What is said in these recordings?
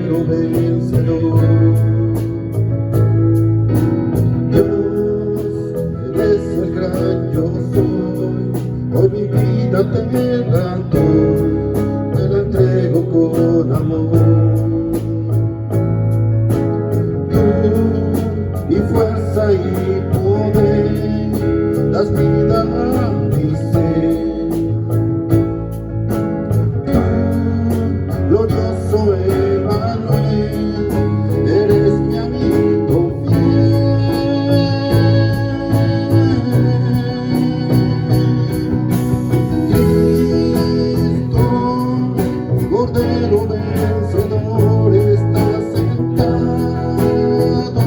Cordero vencedor. Dios, eres el gran yo soy, hoy mi vida te la doy, te la entrego con amor. Tú, mi fuerza y poder, das vida a mi ser. Glorioso Emmanuel, eres mi amigo fiel. Cristo, Cordero vencedor, estás sentado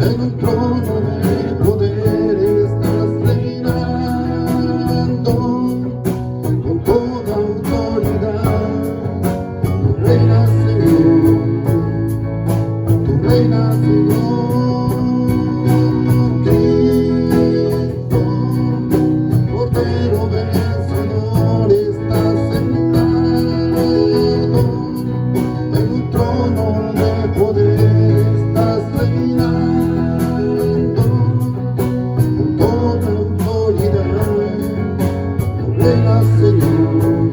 en un trono de poder, estás reinando con toda autoridad. Reina Señor, tu reina Señor, Cristo, Cordero vencedor, estás sentado en un trono de poder, estás reinando con toda autoridad. Tu reina Señor,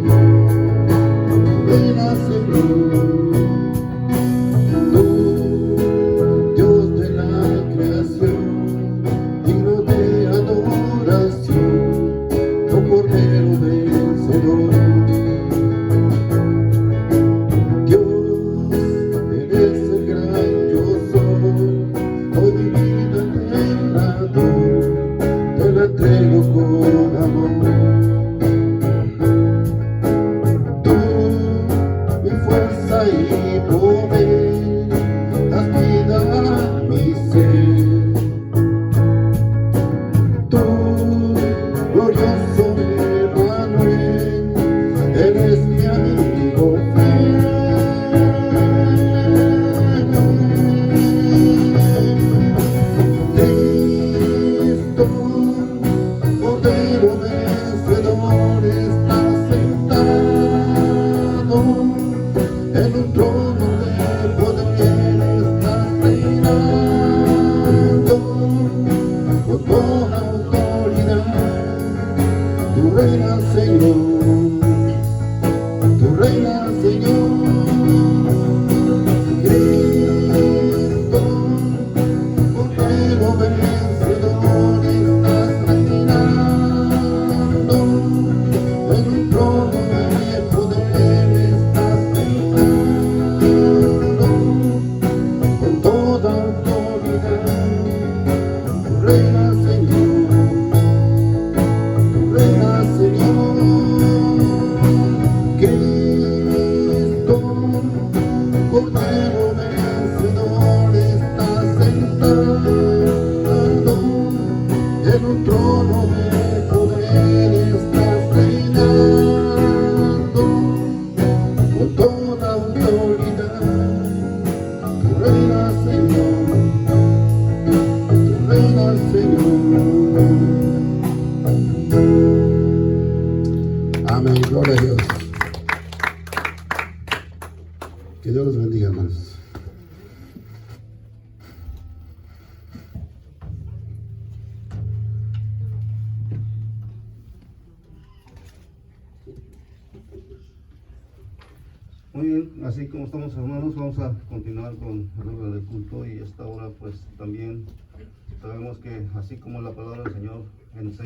reina Señor, tú, Dios de la creación, digno de adoración, tu Cordero vencedor. Dios, eres el gran yo soy, hoy mi vida te la doy, te la entrego con amor. Mi fuerza y poder, das vida a mi ser. Tú, glorioso Emmanuel, eres mi amigo fiel. Cristo, Cordero vencedor, estás sentado en un trono de poder, estás reinando con toda autoridad. Tu reina Señor, tu reina Señor, Cristo, Cordero vencedor, estás reinando en un trono de poder, estás reinando con toda autoridad. Tu reina Señor, tu reina Señor, Cristo, Cordero vencedor, estás sentado en un trono de poder, estás reinando con toda autoridad. Tu reina Señor, tu reina Señor. Amén, gloria a Dios. Que Dios los bendiga, hermanos. Muy bien, así como estamos, hermanos, vamos a continuar con el orden del culto, y esta hora pues también sabemos que así como la palabra del Señor nos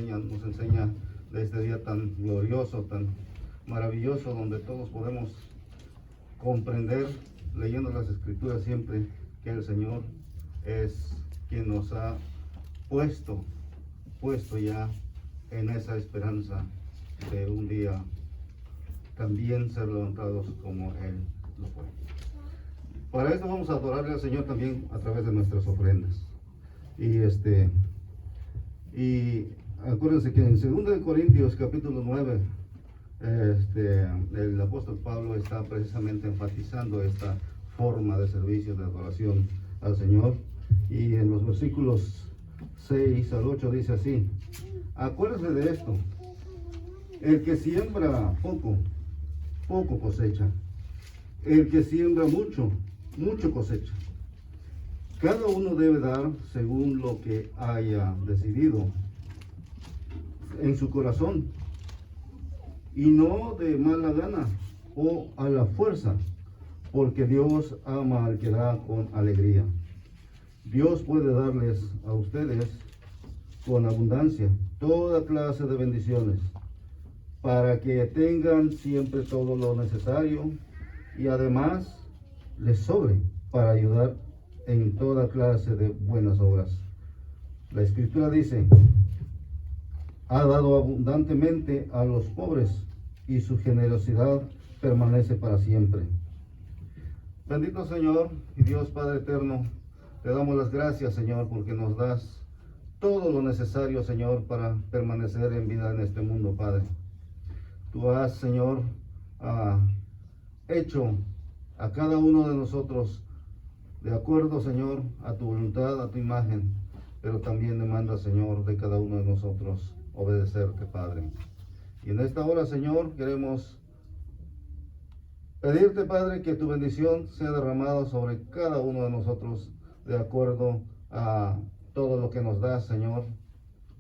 enseña de este día tan glorioso, tan maravilloso, donde todos podemos comprender, leyendo las Escrituras siempre, que el Señor es quien nos ha puesto ya en esa esperanza de un día también ser levantados como Él lo fue. Para esto vamos a adorarle al Señor también a través de nuestras ofrendas. Y acuérdense que en 2 Corintios capítulo 9, el apóstol Pablo está precisamente enfatizando esta forma de servicio, de adoración al Señor. Y en los versículos 6 al 8 dice así: acuérdense de esto, el que siembra poco, poco cosecha, el que siembra mucho, mucho cosecha. Cada uno debe dar según lo que haya decidido en su corazón, y no de mala gana o a la fuerza, porque Dios ama al que da con alegría. Dios puede darles a ustedes con abundancia toda clase de bendiciones, para que tengan siempre todo lo necesario y además les sobre para ayudar en toda clase de buenas obras. La Escritura dice: ha dado abundantemente a los pobres, y su generosidad permanece para siempre. Bendito Señor y Dios Padre eterno, te damos las gracias, Señor, porque nos das todo lo necesario, Señor, para permanecer en vida en este mundo, Padre. Tú has, Señor, hecho a cada uno de nosotros de acuerdo, Señor, a tu voluntad, a tu imagen, pero también demanda, Señor, de cada uno de nosotros obedecerte, Padre. Y en esta hora, Señor, queremos pedirte, Padre, que tu bendición sea derramada sobre cada uno de nosotros de acuerdo a todo lo que nos das, Señor.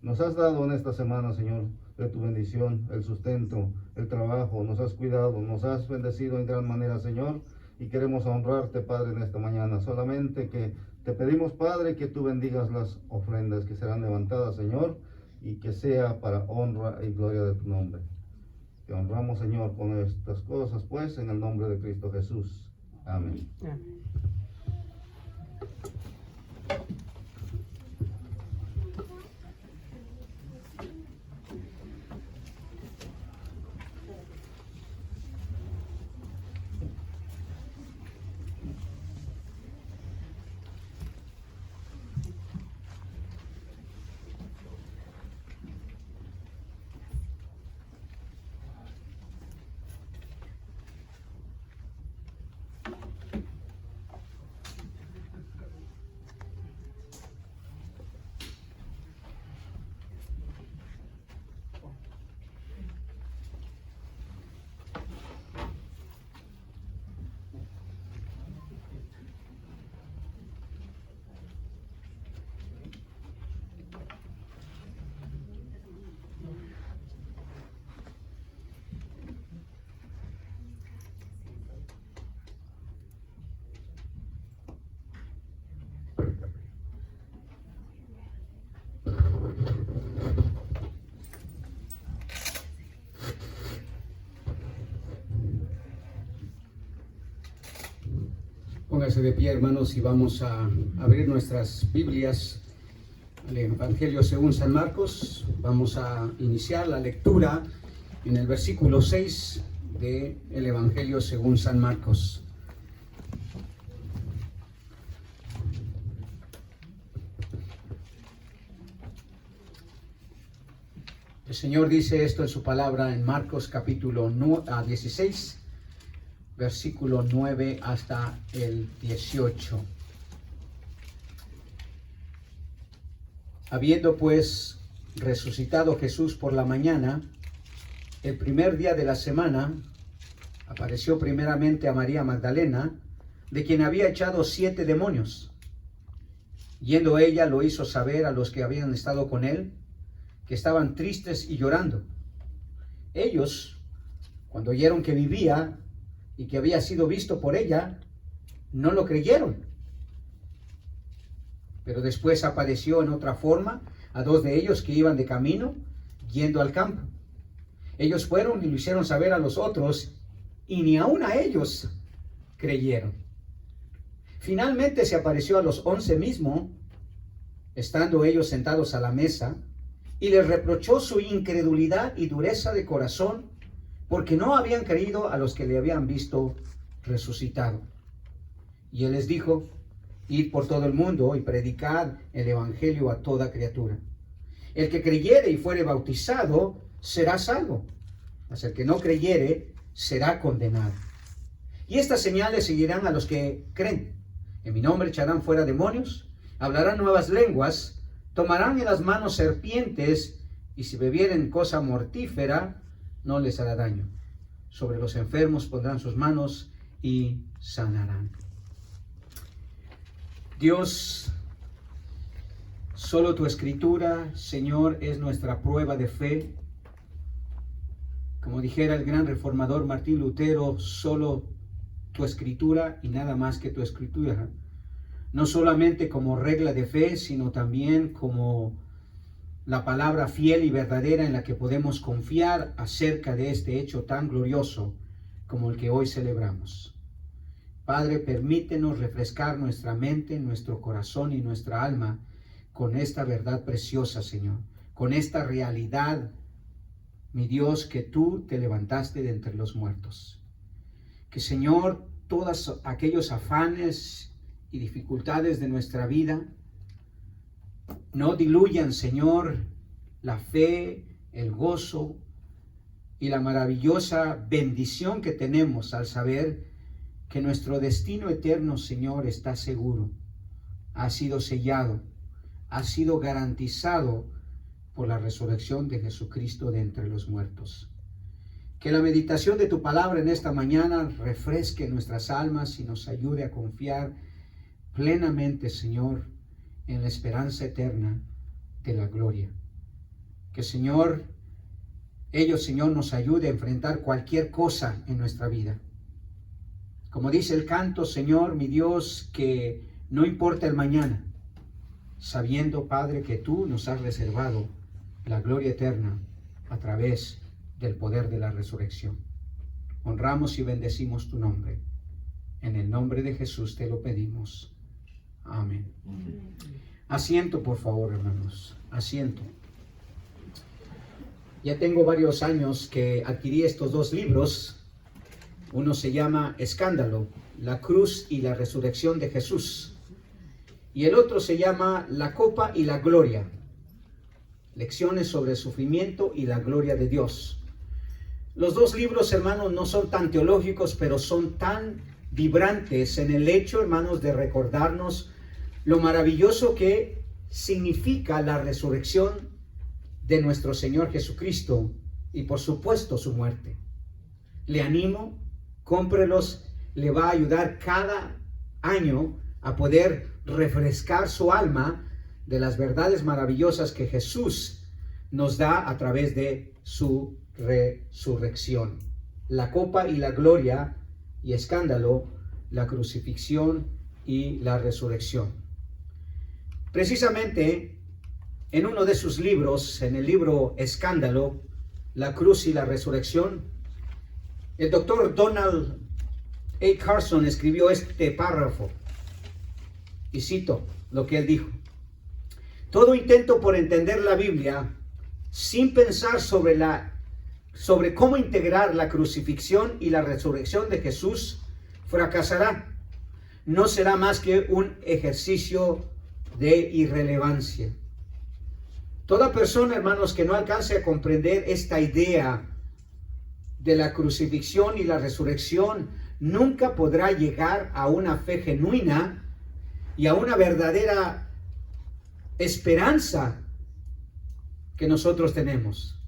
Nos has dado en esta semana, Señor, de tu bendición, el sustento, el trabajo, nos has cuidado, nos has bendecido en gran manera, Señor, y queremos honrarte, Padre, en esta mañana. Solamente que te pedimos, Padre, que tú bendigas las ofrendas que serán levantadas, Señor, y que sea para honra y gloria de tu nombre. Te honramos, Señor, con estas cosas, pues, en el nombre de Cristo Jesús. Amén. Amén. Póngase de pie, hermanos, y vamos a abrir nuestras Biblias al Evangelio según San Marcos. Vamos a iniciar la lectura en el versículo 6 del Evangelio según San Marcos. El Señor dice esto en su palabra en Marcos capítulo 16, versículo 9 hasta el 18. Habiendo pues resucitado Jesús por la mañana, el primer día de la semana, apareció primeramente a María Magdalena, de quien había echado 7 demonios. Yendo ella, lo hizo saber a los que habían estado con él, que estaban tristes y llorando. Ellos, cuando oyeron que vivía y que había sido visto por ella, no lo creyeron. Pero después apareció en otra forma a 2 de ellos que iban de camino, yendo al campo. Ellos fueron y lo hicieron saber a los otros, y ni aun a ellos creyeron. Finalmente se apareció a los 11 mismo, estando ellos sentados a la mesa, y les reprochó su incredulidad y dureza de corazón, porque no habían creído a los que le habían visto resucitado. Y él les dijo: id por todo el mundo y predicad el evangelio a toda criatura. El que creyere y fuere bautizado será salvo, mas el que no creyere será condenado. Y estas señales seguirán a los que creen. En mi nombre echarán fuera demonios, hablarán nuevas lenguas, tomarán en las manos serpientes, y si bebieren cosa mortífera, no les hará daño. Sobre los enfermos pondrán sus manos, y sanarán. Dios, solo tu escritura, Señor, es nuestra prueba de fe. Como dijera el gran reformador Martín Lutero, solo tu escritura y nada más que tu escritura. No solamente como regla de fe, sino también como la palabra fiel y verdadera en la que podemos confiar acerca de este hecho tan glorioso como el que hoy celebramos. Padre, permítenos refrescar nuestra mente, nuestro corazón y nuestra alma con esta verdad preciosa, Señor, con esta realidad, mi Dios, que tú te levantaste de entre los muertos. Que, Señor, todos aquellos afanes y dificultades de nuestra vida no diluyan, Señor, la fe, el gozo y la maravillosa bendición que tenemos al saber que nuestro destino eterno, Señor, está seguro, ha sido sellado, ha sido garantizado por la resurrección de Jesucristo de entre los muertos. Que la meditación de tu palabra en esta mañana refresque nuestras almas y nos ayude a confiar plenamente, Señor, en la esperanza eterna de la gloria. Que, Señor, Señor, nos ayude a enfrentar cualquier cosa en nuestra vida. Como dice el canto, Señor, mi Dios, que no importa el mañana, sabiendo, Padre, que tú nos has reservado la gloria eterna a través del poder de la resurrección. Honramos y bendecimos tu nombre. En el nombre de Jesús te lo pedimos. Amén. Asiento, por favor, hermanos. Asiento. Ya tengo varios años que adquirí estos dos libros. Uno se llama Escándalo, la cruz y la resurrección de Jesús. Y el otro se llama La copa y la gloria. Lecciones sobre el sufrimiento y la gloria de Dios. Los dos libros, hermanos, no son tan teológicos, pero son tan vibrantes en el hecho, hermanos, de recordarnos lo maravilloso que significa la resurrección de nuestro Señor Jesucristo y, por supuesto, su muerte. Le animo, cómprelos, le va a ayudar cada año a poder refrescar su alma de las verdades maravillosas que Jesús nos da a través de su resurrección. La copa y la gloria y Escándalo, la crucifixión y la resurrección. Precisamente en uno de sus libros, en el libro Escándalo, la cruz y la resurrección, el doctor Donald A. Carson escribió este párrafo, y cito lo que él dijo: todo intento por entender la Biblia sin pensar sobre cómo integrar la crucifixión y la resurrección de Jesús fracasará. No será más que un ejercicio de irrelevancia. Toda persona, hermanos, que no alcance a comprender esta idea de la crucifixión y la resurrección nunca podrá llegar a una fe genuina y a una verdadera esperanza que nosotros tenemos.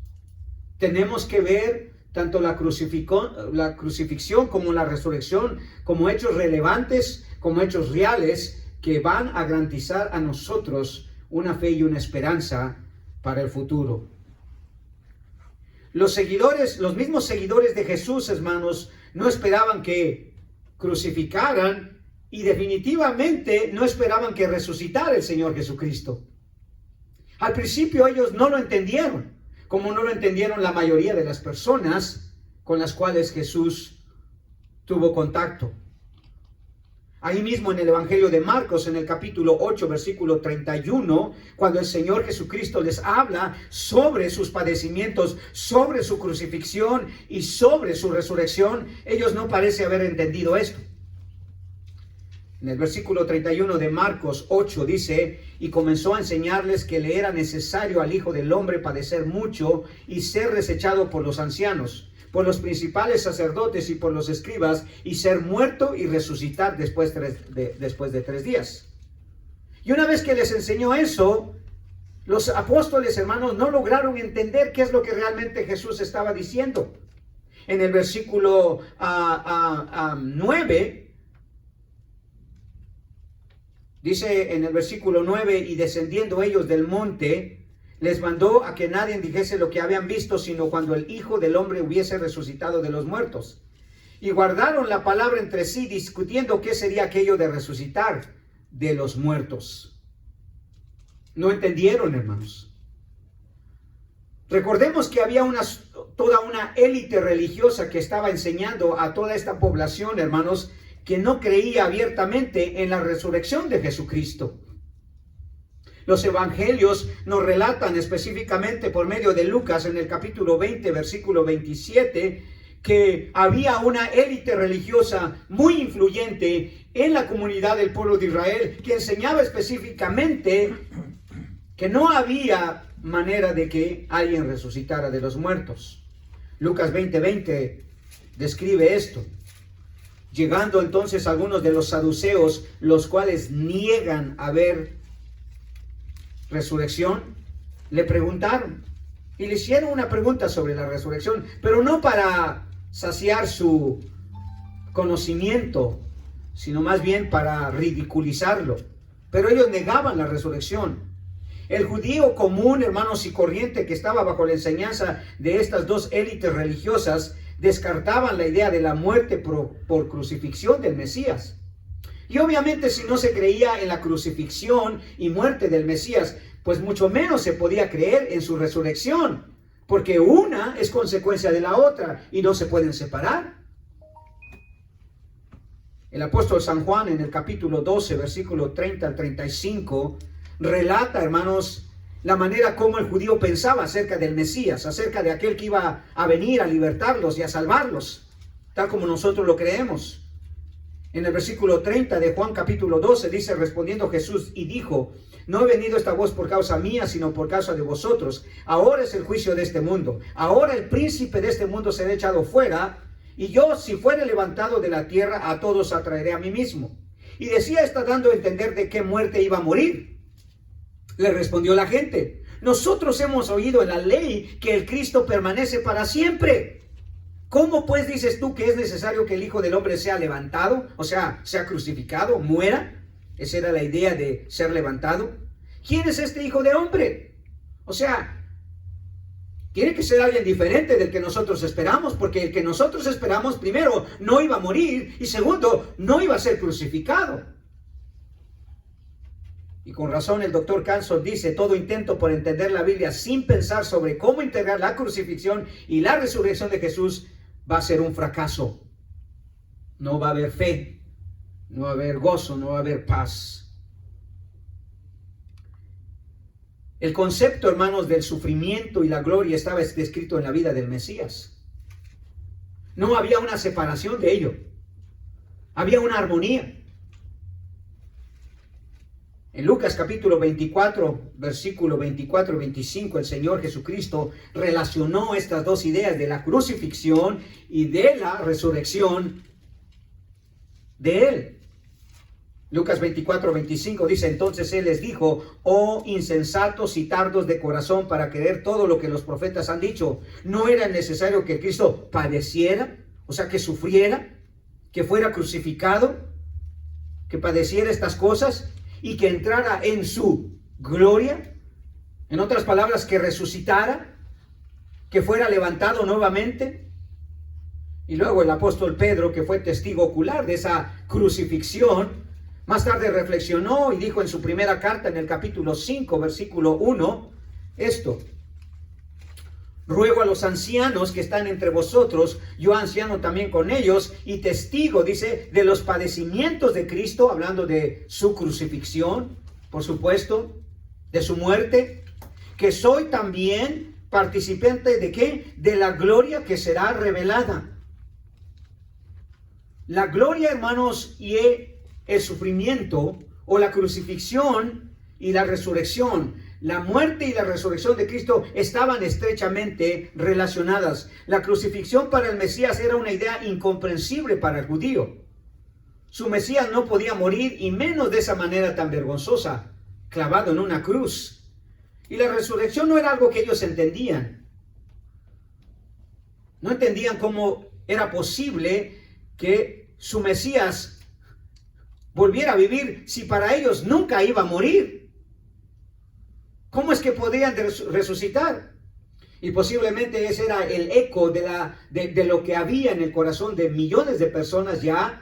Tenemos que ver tanto la crucifixión como la resurrección como hechos relevantes, como hechos reales que van a garantizar a nosotros una fe y una esperanza para el futuro. Los mismos seguidores de Jesús, hermanos, no esperaban que crucificaran y definitivamente no esperaban que resucitara el Señor Jesucristo. Al principio ellos no lo entendieron, como no lo entendieron la mayoría de las personas con las cuales Jesús tuvo contacto. Ahí mismo en el Evangelio de Marcos, en el capítulo 8, versículo 31, cuando el Señor Jesucristo les habla sobre sus padecimientos, sobre su crucifixión y sobre su resurrección, ellos no parecen haber entendido esto. En el versículo 31 de Marcos 8 dice: y comenzó a enseñarles que le era necesario al Hijo del Hombre padecer mucho y ser desechado por los ancianos, por los principales sacerdotes y por los escribas, y ser muerto y resucitar después de 3 días. Y una vez que les enseñó eso, los apóstoles, hermanos, no lograron entender qué es lo que realmente Jesús estaba diciendo. en el versículo 9, dice en el versículo 9, y descendiendo ellos del monte, les mandó a que nadie dijese lo que habían visto, sino cuando el Hijo del Hombre hubiese resucitado de los muertos. Y guardaron la palabra entre sí, discutiendo qué sería aquello de resucitar de los muertos. No entendieron, hermanos. Recordemos que había toda una élite religiosa que estaba enseñando a toda esta población, hermanos, que no creía abiertamente en la resurrección de Jesucristo. Los evangelios nos relatan específicamente por medio de Lucas en el capítulo 20, versículo 27, que había una élite religiosa muy influyente en la comunidad del pueblo de Israel que enseñaba específicamente que no había manera de que alguien resucitara de los muertos. Lucas 20:20 describe esto. Llegando entonces algunos de los saduceos, los cuales niegan haber resurrección, le preguntaron y le hicieron una pregunta sobre la resurrección, pero no para saciar su conocimiento, sino más bien para ridiculizarlo. Pero ellos negaban la resurrección. El judío común, hermanos, y corriente que estaba bajo la enseñanza de estas dos élites religiosas, descartaban la idea de la muerte por crucifixión del Mesías. Y obviamente si no se creía en la crucifixión y muerte del Mesías, pues mucho menos se podía creer en su resurrección, porque una es consecuencia de la otra y no se pueden separar. El apóstol San Juan en el capítulo 12, versículo 30 al 35, relata, hermanos, la manera como el judío pensaba acerca del Mesías, acerca de aquel que iba a venir a libertarlos y a salvarlos, tal como nosotros lo creemos. En el versículo 30 de Juan capítulo 12 dice, respondiendo Jesús y dijo, no he venido esta voz por causa mía, sino por causa de vosotros. Ahora es el juicio de este mundo. Ahora el príncipe de este mundo será echado fuera, y yo, si fuere levantado de la tierra, a todos atraeré a mí mismo. Y decía, está dando a entender de qué muerte iba a morir. Le respondió la gente, nosotros hemos oído en la ley que el Cristo permanece para siempre. ¿Cómo pues dices tú que es necesario que el Hijo del Hombre sea levantado? O sea, sea crucificado, muera. Esa era la idea de ser levantado. ¿Quién es este Hijo de Hombre? O sea, tiene que ser alguien diferente del que nosotros esperamos, porque el que nosotros esperamos, primero, no iba a morir, y segundo, no iba a ser crucificado. Y con razón el doctor Canson dice, todo intento por entender la Biblia sin pensar sobre cómo integrar la crucifixión y la resurrección de Jesús va a ser un fracaso. No va a haber fe, no va a haber gozo, no va a haber paz. El concepto, hermanos, del sufrimiento y la gloria estaba descrito en la vida del Mesías. No había una separación de ello. Había una armonía. En Lucas capítulo 24, versículo 24 y 25, el Señor Jesucristo relacionó estas dos ideas de la crucifixión y de la resurrección de Él. Lucas 24, 25 dice, entonces Él les dijo, oh insensatos y tardos de corazón para creer todo lo que los profetas han dicho. ¿No era necesario que Cristo padeciera? O sea, que sufriera, que fuera crucificado, que padeciera estas cosas y que entrara en su gloria. En otras palabras, que resucitara, que fuera levantado nuevamente. Y luego el apóstol Pedro, que fue testigo ocular de esa crucifixión, más tarde reflexionó y dijo en su primera carta, en el capítulo 5, versículo 1, esto: ruego a los ancianos que están entre vosotros, yo anciano también con ellos, y testigo, dice, de los padecimientos de Cristo, hablando de su crucifixión, por supuesto, de su muerte, que soy también participante de ¿qué? De la gloria que será revelada. La gloria, hermanos, y el sufrimiento, o la crucifixión y la resurrección, la muerte y la resurrección de Cristo estaban estrechamente relacionadas. La crucifixión para el Mesías era una idea incomprensible para el judío. Su Mesías no podía morir, y menos de esa manera tan vergonzosa, clavado en una cruz. Y la resurrección no era algo que ellos entendían. No entendían cómo era posible que su Mesías volviera a vivir si para ellos nunca iba a morir. ¿Cómo es que podían resucitar? Y posiblemente ese era el eco de lo que había en el corazón de millones de personas ya.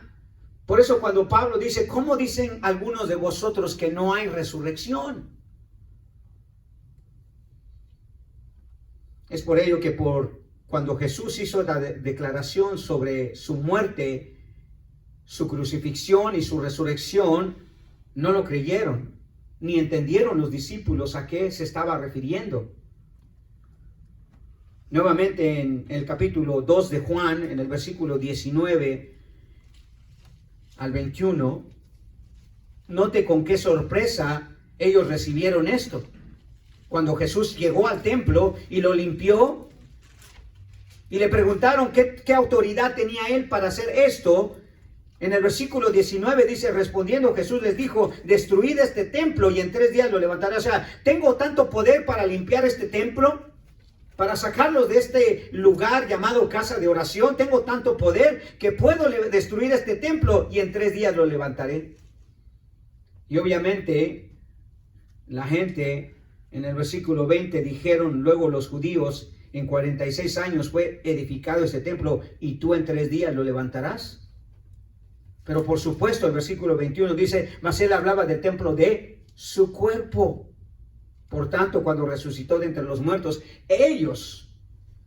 Por eso cuando Pablo dice, ¿cómo dicen algunos de vosotros que no hay resurrección? Es por ello que cuando Jesús hizo la declaración sobre su muerte, su crucifixión y su resurrección, no lo creyeron, ni entendieron los discípulos a qué se estaba refiriendo. Nuevamente en el capítulo 2 de Juan, en el versículo 19 al 21, note con qué sorpresa ellos recibieron esto. Cuando Jesús llegó al templo y lo limpió, y le preguntaron qué autoridad tenía él para hacer esto, en el versículo 19 dice, respondiendo Jesús les dijo, destruid este templo y en 3 días lo levantaré. O sea, tengo tanto poder para limpiar este templo, para sacarlos de este lugar llamado casa de oración. Tengo tanto poder que puedo destruir este templo y en 3 días lo levantaré. Y obviamente la gente en el versículo 20 dijeron luego los judíos, en 46 años fue edificado este templo y tú en 3 días lo levantarás. Pero por supuesto el versículo 21 dice, mas él hablaba del templo de su cuerpo. Por tanto, cuando resucitó de entre los muertos, ellos,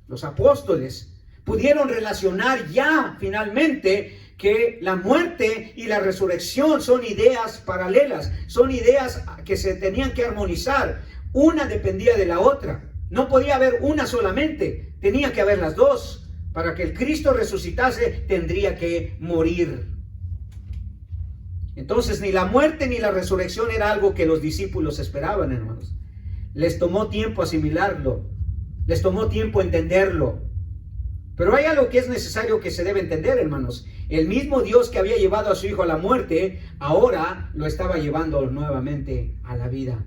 los apóstoles, pudieron relacionar ya finalmente que la muerte y la resurrección son ideas paralelas, son ideas que se tenían que armonizar. Una dependía de la otra. No podía haber una solamente, tenía que haber las dos. Para que el Cristo resucitase, tendría que morir. Entonces, ni la muerte ni la resurrección era algo que los discípulos esperaban, hermanos. Les tomó tiempo asimilarlo, les tomó tiempo entenderlo. Pero hay algo que es necesario que se debe entender, hermanos. El mismo Dios que había llevado a su Hijo a la muerte, ahora lo estaba llevando nuevamente a la vida.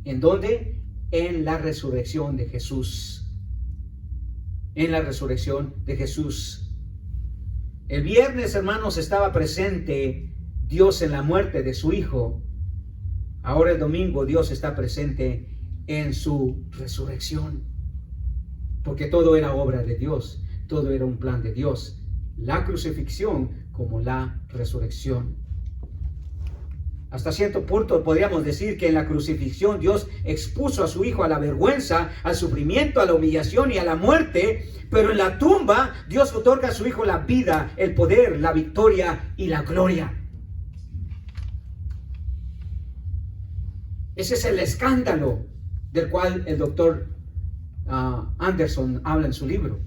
¿En dónde? En la resurrección de Jesús. En la resurrección de Jesús. El viernes, hermanos, estaba presente Dios en la muerte de su Hijo. Ahora el domingo Dios está presente en su resurrección. Porque todo era obra de Dios. Todo era un plan de Dios. La crucifixión como la resurrección. Hasta cierto punto podríamos decir que en la crucifixión Dios expuso a su Hijo a la vergüenza, al sufrimiento, a la humillación y a la muerte. Pero en la tumba Dios otorga a su Hijo la vida, el poder, la victoria y la gloria. Ese es el escándalo del cual el doctor Anderson habla en su libro.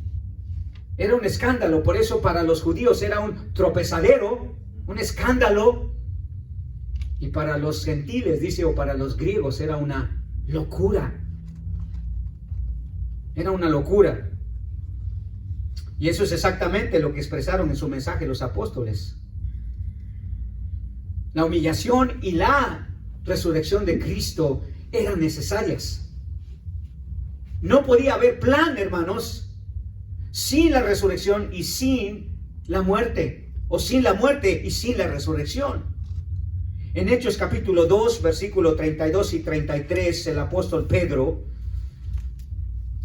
Era un escándalo, por eso para los judíos era un tropezadero, un escándalo. Y para los gentiles, dice, o para los griegos, era una locura. Era una locura. Y eso es exactamente lo que expresaron en su mensaje los apóstoles. La humillación y la resurrección de Cristo eran necesarias. No podía haber plan, hermanos, sin la resurrección y sin la muerte, o sin la muerte y sin la resurrección. En Hechos capítulo 2, versículo 32 y 33, el apóstol Pedro,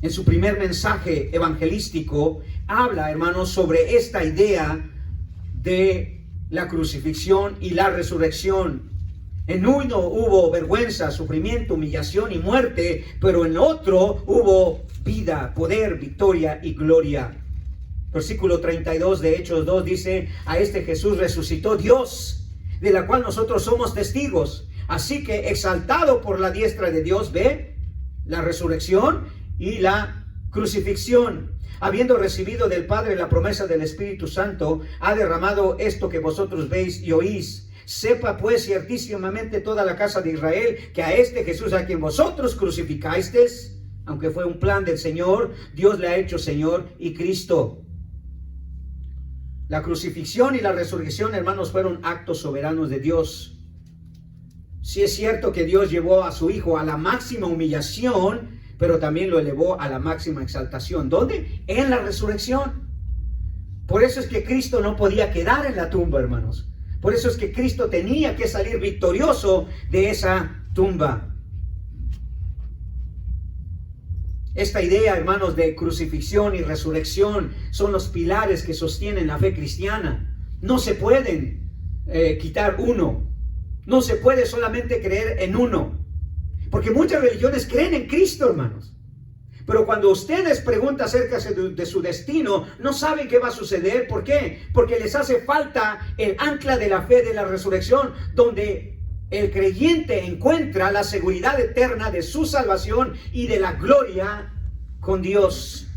en su primer mensaje evangelístico, habla, hermanos, sobre esta idea de la crucifixión y la resurrección. En uno hubo vergüenza, sufrimiento, humillación y muerte, pero en otro hubo vida, poder, victoria y gloria. Versículo 32 de Hechos 2 dice, a este Jesús resucitó Dios, de la cual nosotros somos testigos. Así que exaltado por la diestra de Dios, ve la resurrección y la crucifixión. Habiendo recibido del Padre la promesa del Espíritu Santo, ha derramado esto que vosotros veis y oís. Sepa pues ciertísimamente toda la casa de Israel que a este Jesús a quien vosotros crucificasteis, aunque fue un plan del Señor, Dios le ha hecho Señor y Cristo. La crucifixión y la resurrección, hermanos, fueron actos soberanos de Dios. Sí es cierto que Dios llevó a su Hijo a la máxima humillación, pero también lo elevó a la máxima exaltación. ¿Dónde? En la resurrección. Por eso es que Cristo no podía quedar en la tumba, hermanos. Por eso es que Cristo tenía que salir victorioso de esa tumba. Esta idea, hermanos, de crucifixión y resurrección son los pilares que sostienen la fe cristiana. No se pueden quitar uno. No se puede solamente creer en uno. Porque muchas religiones creen en Cristo, hermanos. Pero cuando ustedes preguntan acerca de su destino, no saben qué va a suceder. ¿Por qué? Porque les hace falta el ancla de la fe de la resurrección, donde el creyente encuentra la seguridad eterna de su salvación y de la gloria con Dios.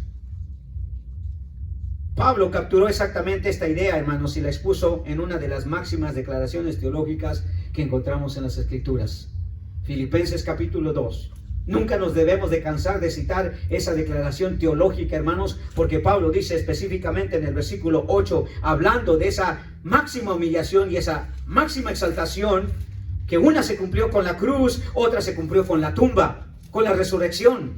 Pablo capturó exactamente esta idea, hermanos, y la expuso en una de las máximas declaraciones teológicas que encontramos en las Escrituras. Filipenses capítulo 2. Nunca nos debemos de cansar de citar esa declaración teológica, hermanos, porque Pablo dice específicamente en el versículo 8, hablando de esa máxima humillación y esa máxima exaltación, que una se cumplió con la cruz, otra se cumplió con la tumba, con la resurrección.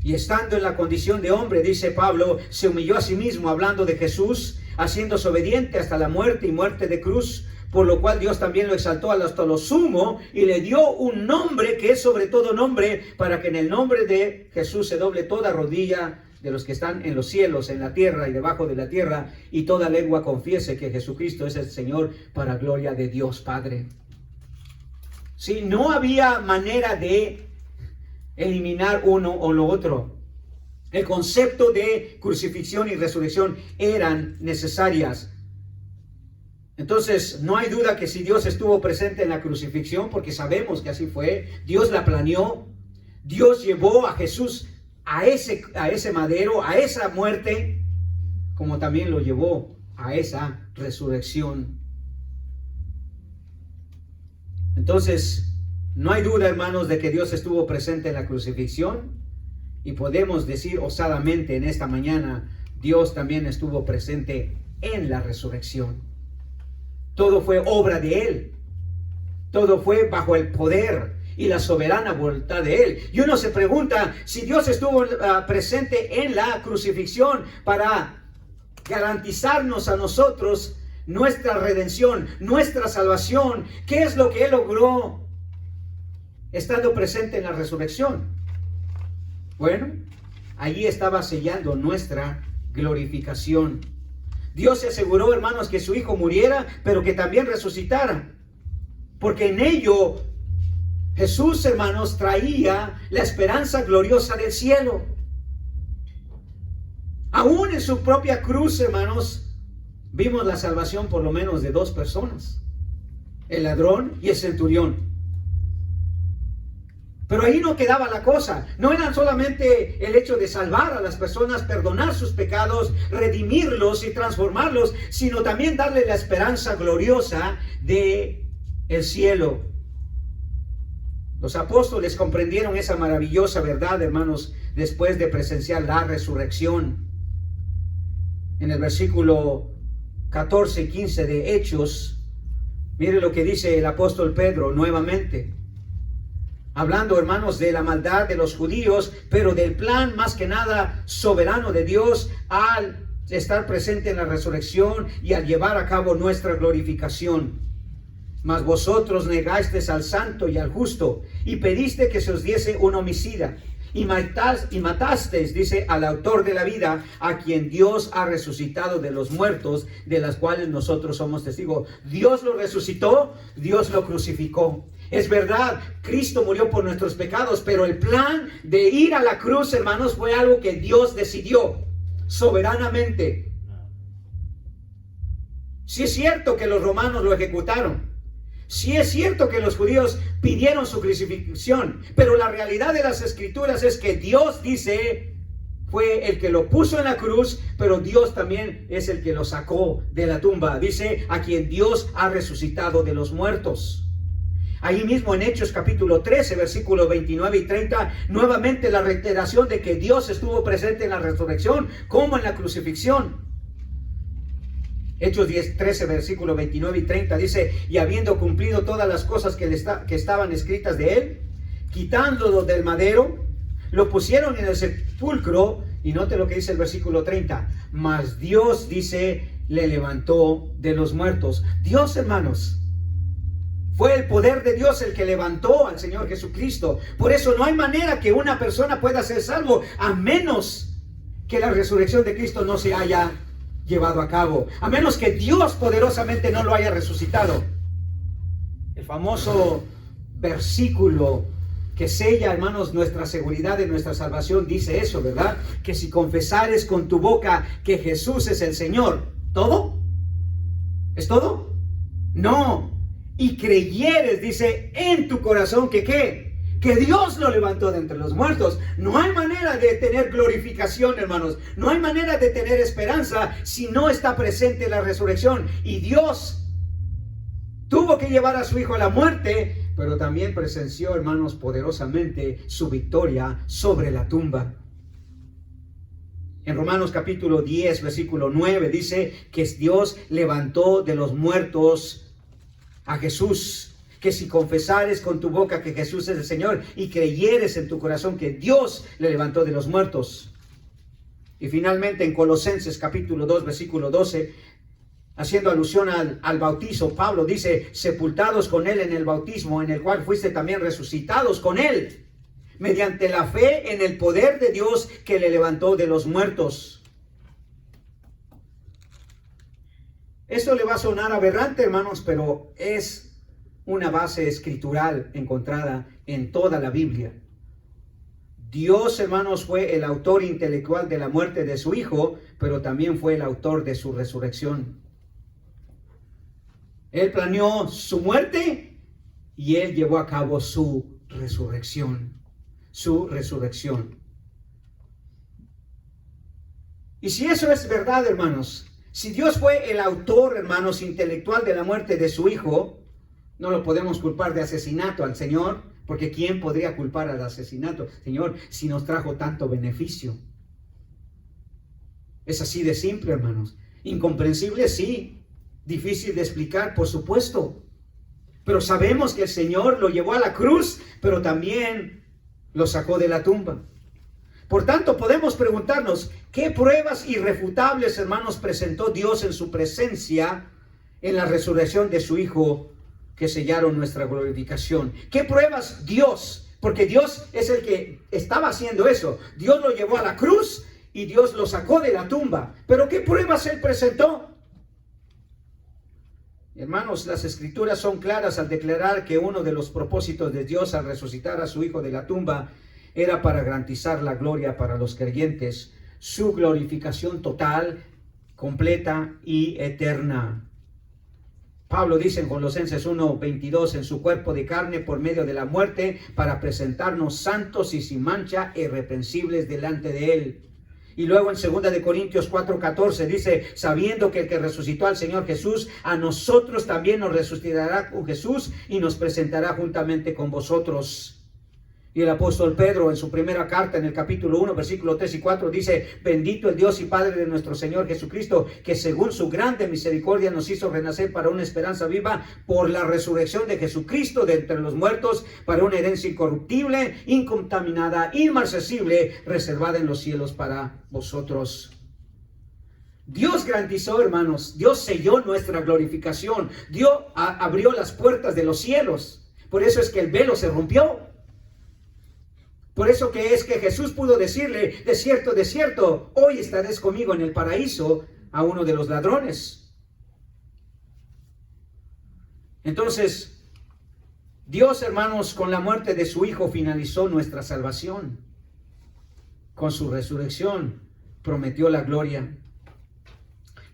Y estando en la condición de hombre, dice Pablo, se humilló a sí mismo, hablando de Jesús, haciéndose obediente hasta la muerte y muerte de cruz, por lo cual Dios también lo exaltó hasta lo sumo y le dio un nombre que es sobre todo nombre, para que en el nombre de Jesús se doble toda rodilla de los que están en los cielos, en la tierra y debajo de la tierra, y toda lengua confiese que Jesucristo es el Señor, para gloria de Dios Padre. Sí, no había manera de eliminar uno o lo otro. El concepto de crucifixión y resurrección eran necesarias. Entonces, no hay duda que si Dios estuvo presente en la crucifixión, porque sabemos que así fue, Dios la planeó, Dios llevó a Jesús a ese madero, a esa muerte, como también lo llevó a esa resurrección. Entonces, no hay duda, hermanos, de que Dios estuvo presente en la crucifixión, y podemos decir osadamente en esta mañana, Dios también estuvo presente en la resurrección. Todo fue obra de Él. Todo fue bajo el poder y la soberana voluntad de Él. Y uno se pregunta, si Dios estuvo presente en la crucifixión para garantizarnos a nosotros nuestra redención, nuestra salvación, ¿qué es lo que Él logró estando presente en la resurrección? Bueno, allí estaba sellando nuestra glorificación. Dios se aseguró, hermanos, que su Hijo muriera, pero que también resucitara. Porque en ello Jesús, hermanos, traía la esperanza gloriosa del cielo. Aún en su propia cruz, hermanos, vimos la salvación por lo menos de dos personas: el ladrón y el centurión. Pero ahí no quedaba la cosa. No era solamente el hecho de salvar a las personas, perdonar sus pecados, redimirlos y transformarlos, sino también darle la esperanza gloriosa de el cielo. Los apóstoles comprendieron esa maravillosa verdad, hermanos, después de presenciar la resurrección. En el versículo 14 y 15 de Hechos, mire lo que dice el apóstol Pedro nuevamente. Hablando, hermanos, de la maldad de los judíos, pero del plan más que nada soberano de Dios al estar presente en la resurrección y al llevar a cabo nuestra glorificación. Mas vosotros negasteis al santo y al justo, y pediste que se os diese un homicida, y matasteis, dice, al autor de la vida, a quien Dios ha resucitado de los muertos, de las cuales nosotros somos testigos. Dios lo resucitó, Dios lo crucificó. Es verdad, Cristo murió por nuestros pecados, pero el plan de ir a la cruz, hermanos, fue algo que Dios decidió soberanamente. Sí es cierto que los romanos lo ejecutaron. Sí es cierto que los judíos pidieron su crucifixión, pero la realidad de las Escrituras es que Dios dice, fue el que lo puso en la cruz, pero Dios también es el que lo sacó de la tumba. Dice, a quien Dios ha resucitado de los muertos. Ahí mismo en Hechos capítulo 13, versículos 29 y 30, nuevamente la reiteración de que Dios estuvo presente en la resurrección como en la crucifixión. Hechos 13, versículos 29 y 30 dice, y habiendo cumplido todas las cosas que estaban escritas de él, quitándolo del madero, Lo pusieron en el sepulcro, y note lo que dice el versículo 30. Mas Dios, dice, le levantó de los muertos. Dios, hermanos, fue el poder de Dios el que levantó al Señor Jesucristo. Por eso no hay manera que una persona pueda ser salvo a menos que la resurrección de Cristo no se haya llevado a cabo, a menos que Dios poderosamente no lo haya resucitado. El famoso versículo que sella, hermanos, nuestra seguridad de nuestra salvación dice eso, ¿verdad? Que si confesares con tu boca que Jesús es el Señor, ¿todo? ¿Es todo? No. Y creyeres, dice, en tu corazón que ¿qué? Que Dios lo levantó de entre los muertos. No hay manera de tener glorificación, hermanos. No hay manera de tener esperanza si no está presente la resurrección. Y Dios tuvo que llevar a su Hijo a la muerte, pero también presenció, hermanos, poderosamente su victoria sobre la tumba. En Romanos capítulo 10, versículo 9, dice que Dios levantó de los muertos a Jesús, que si confesares con tu boca que Jesús es el Señor y creyeres en tu corazón que Dios le levantó de los muertos. Y finalmente en Colosenses capítulo 2, versículo 12, haciendo alusión al bautizo, Pablo dice, sepultados con Él en el bautismo, en el cual fuiste también resucitados con Él, mediante la fe en el poder de Dios que le levantó de los muertos. Esto le va a sonar aberrante, hermanos, pero es una base escritural encontrada en toda la Biblia. Dios, hermanos, fue el autor intelectual de la muerte de su Hijo, pero también fue el autor de su resurrección. Él planeó su muerte y Él llevó a cabo su resurrección. Su resurrección. Y si eso es verdad, hermanos, si Dios fue el autor, hermanos, intelectual de la muerte de su Hijo, no lo podemos culpar de asesinato al Señor, porque ¿quién podría culpar al asesinato? Señor, si nos trajo tanto beneficio. Es así de simple, hermanos. Incomprensible, sí. Difícil de explicar, por supuesto. Pero sabemos que el Señor lo llevó a la cruz, pero también lo sacó de la tumba. Por tanto, podemos preguntarnos, ¿qué pruebas irrefutables, hermanos, presentó Dios en su presencia en la resurrección de su Hijo que sellaron nuestra glorificación? ¿Qué pruebas Dios? Porque Dios es el que estaba haciendo eso. Dios lo llevó a la cruz y Dios lo sacó de la tumba. ¿Pero qué pruebas Él presentó? Hermanos, las Escrituras son claras al declarar que uno de los propósitos de Dios al resucitar a su Hijo de la tumba era para garantizar la gloria para los creyentes, su glorificación total, completa y eterna. Pablo dice en Colosenses 1:22, en su cuerpo de carne por medio de la muerte, para presentarnos santos y sin mancha, irreprensibles delante de Él. Y luego en 2 de Corintios 4:14 dice, sabiendo que el que resucitó al Señor Jesús, a nosotros también nos resucitará con Jesús y nos presentará juntamente con vosotros. Y el apóstol Pedro en su primera carta en el capítulo 1, versículo 3 y 4 dice, bendito el Dios y Padre de nuestro Señor Jesucristo, que según su grande misericordia nos hizo renacer para una esperanza viva por la resurrección de Jesucristo de entre los muertos, para una herencia incorruptible, incontaminada, inmarcesible, reservada en los cielos para vosotros. Dios garantizó, hermanos, Dios selló nuestra glorificación, Dios abrió las puertas de los cielos. Por eso es que el velo se rompió. Por eso que es que Jesús pudo decirle, de cierto, hoy estaréis conmigo en el paraíso, a uno de los ladrones. Entonces, Dios, hermanos, con la muerte de su Hijo finalizó nuestra salvación. Con su resurrección prometió la gloria.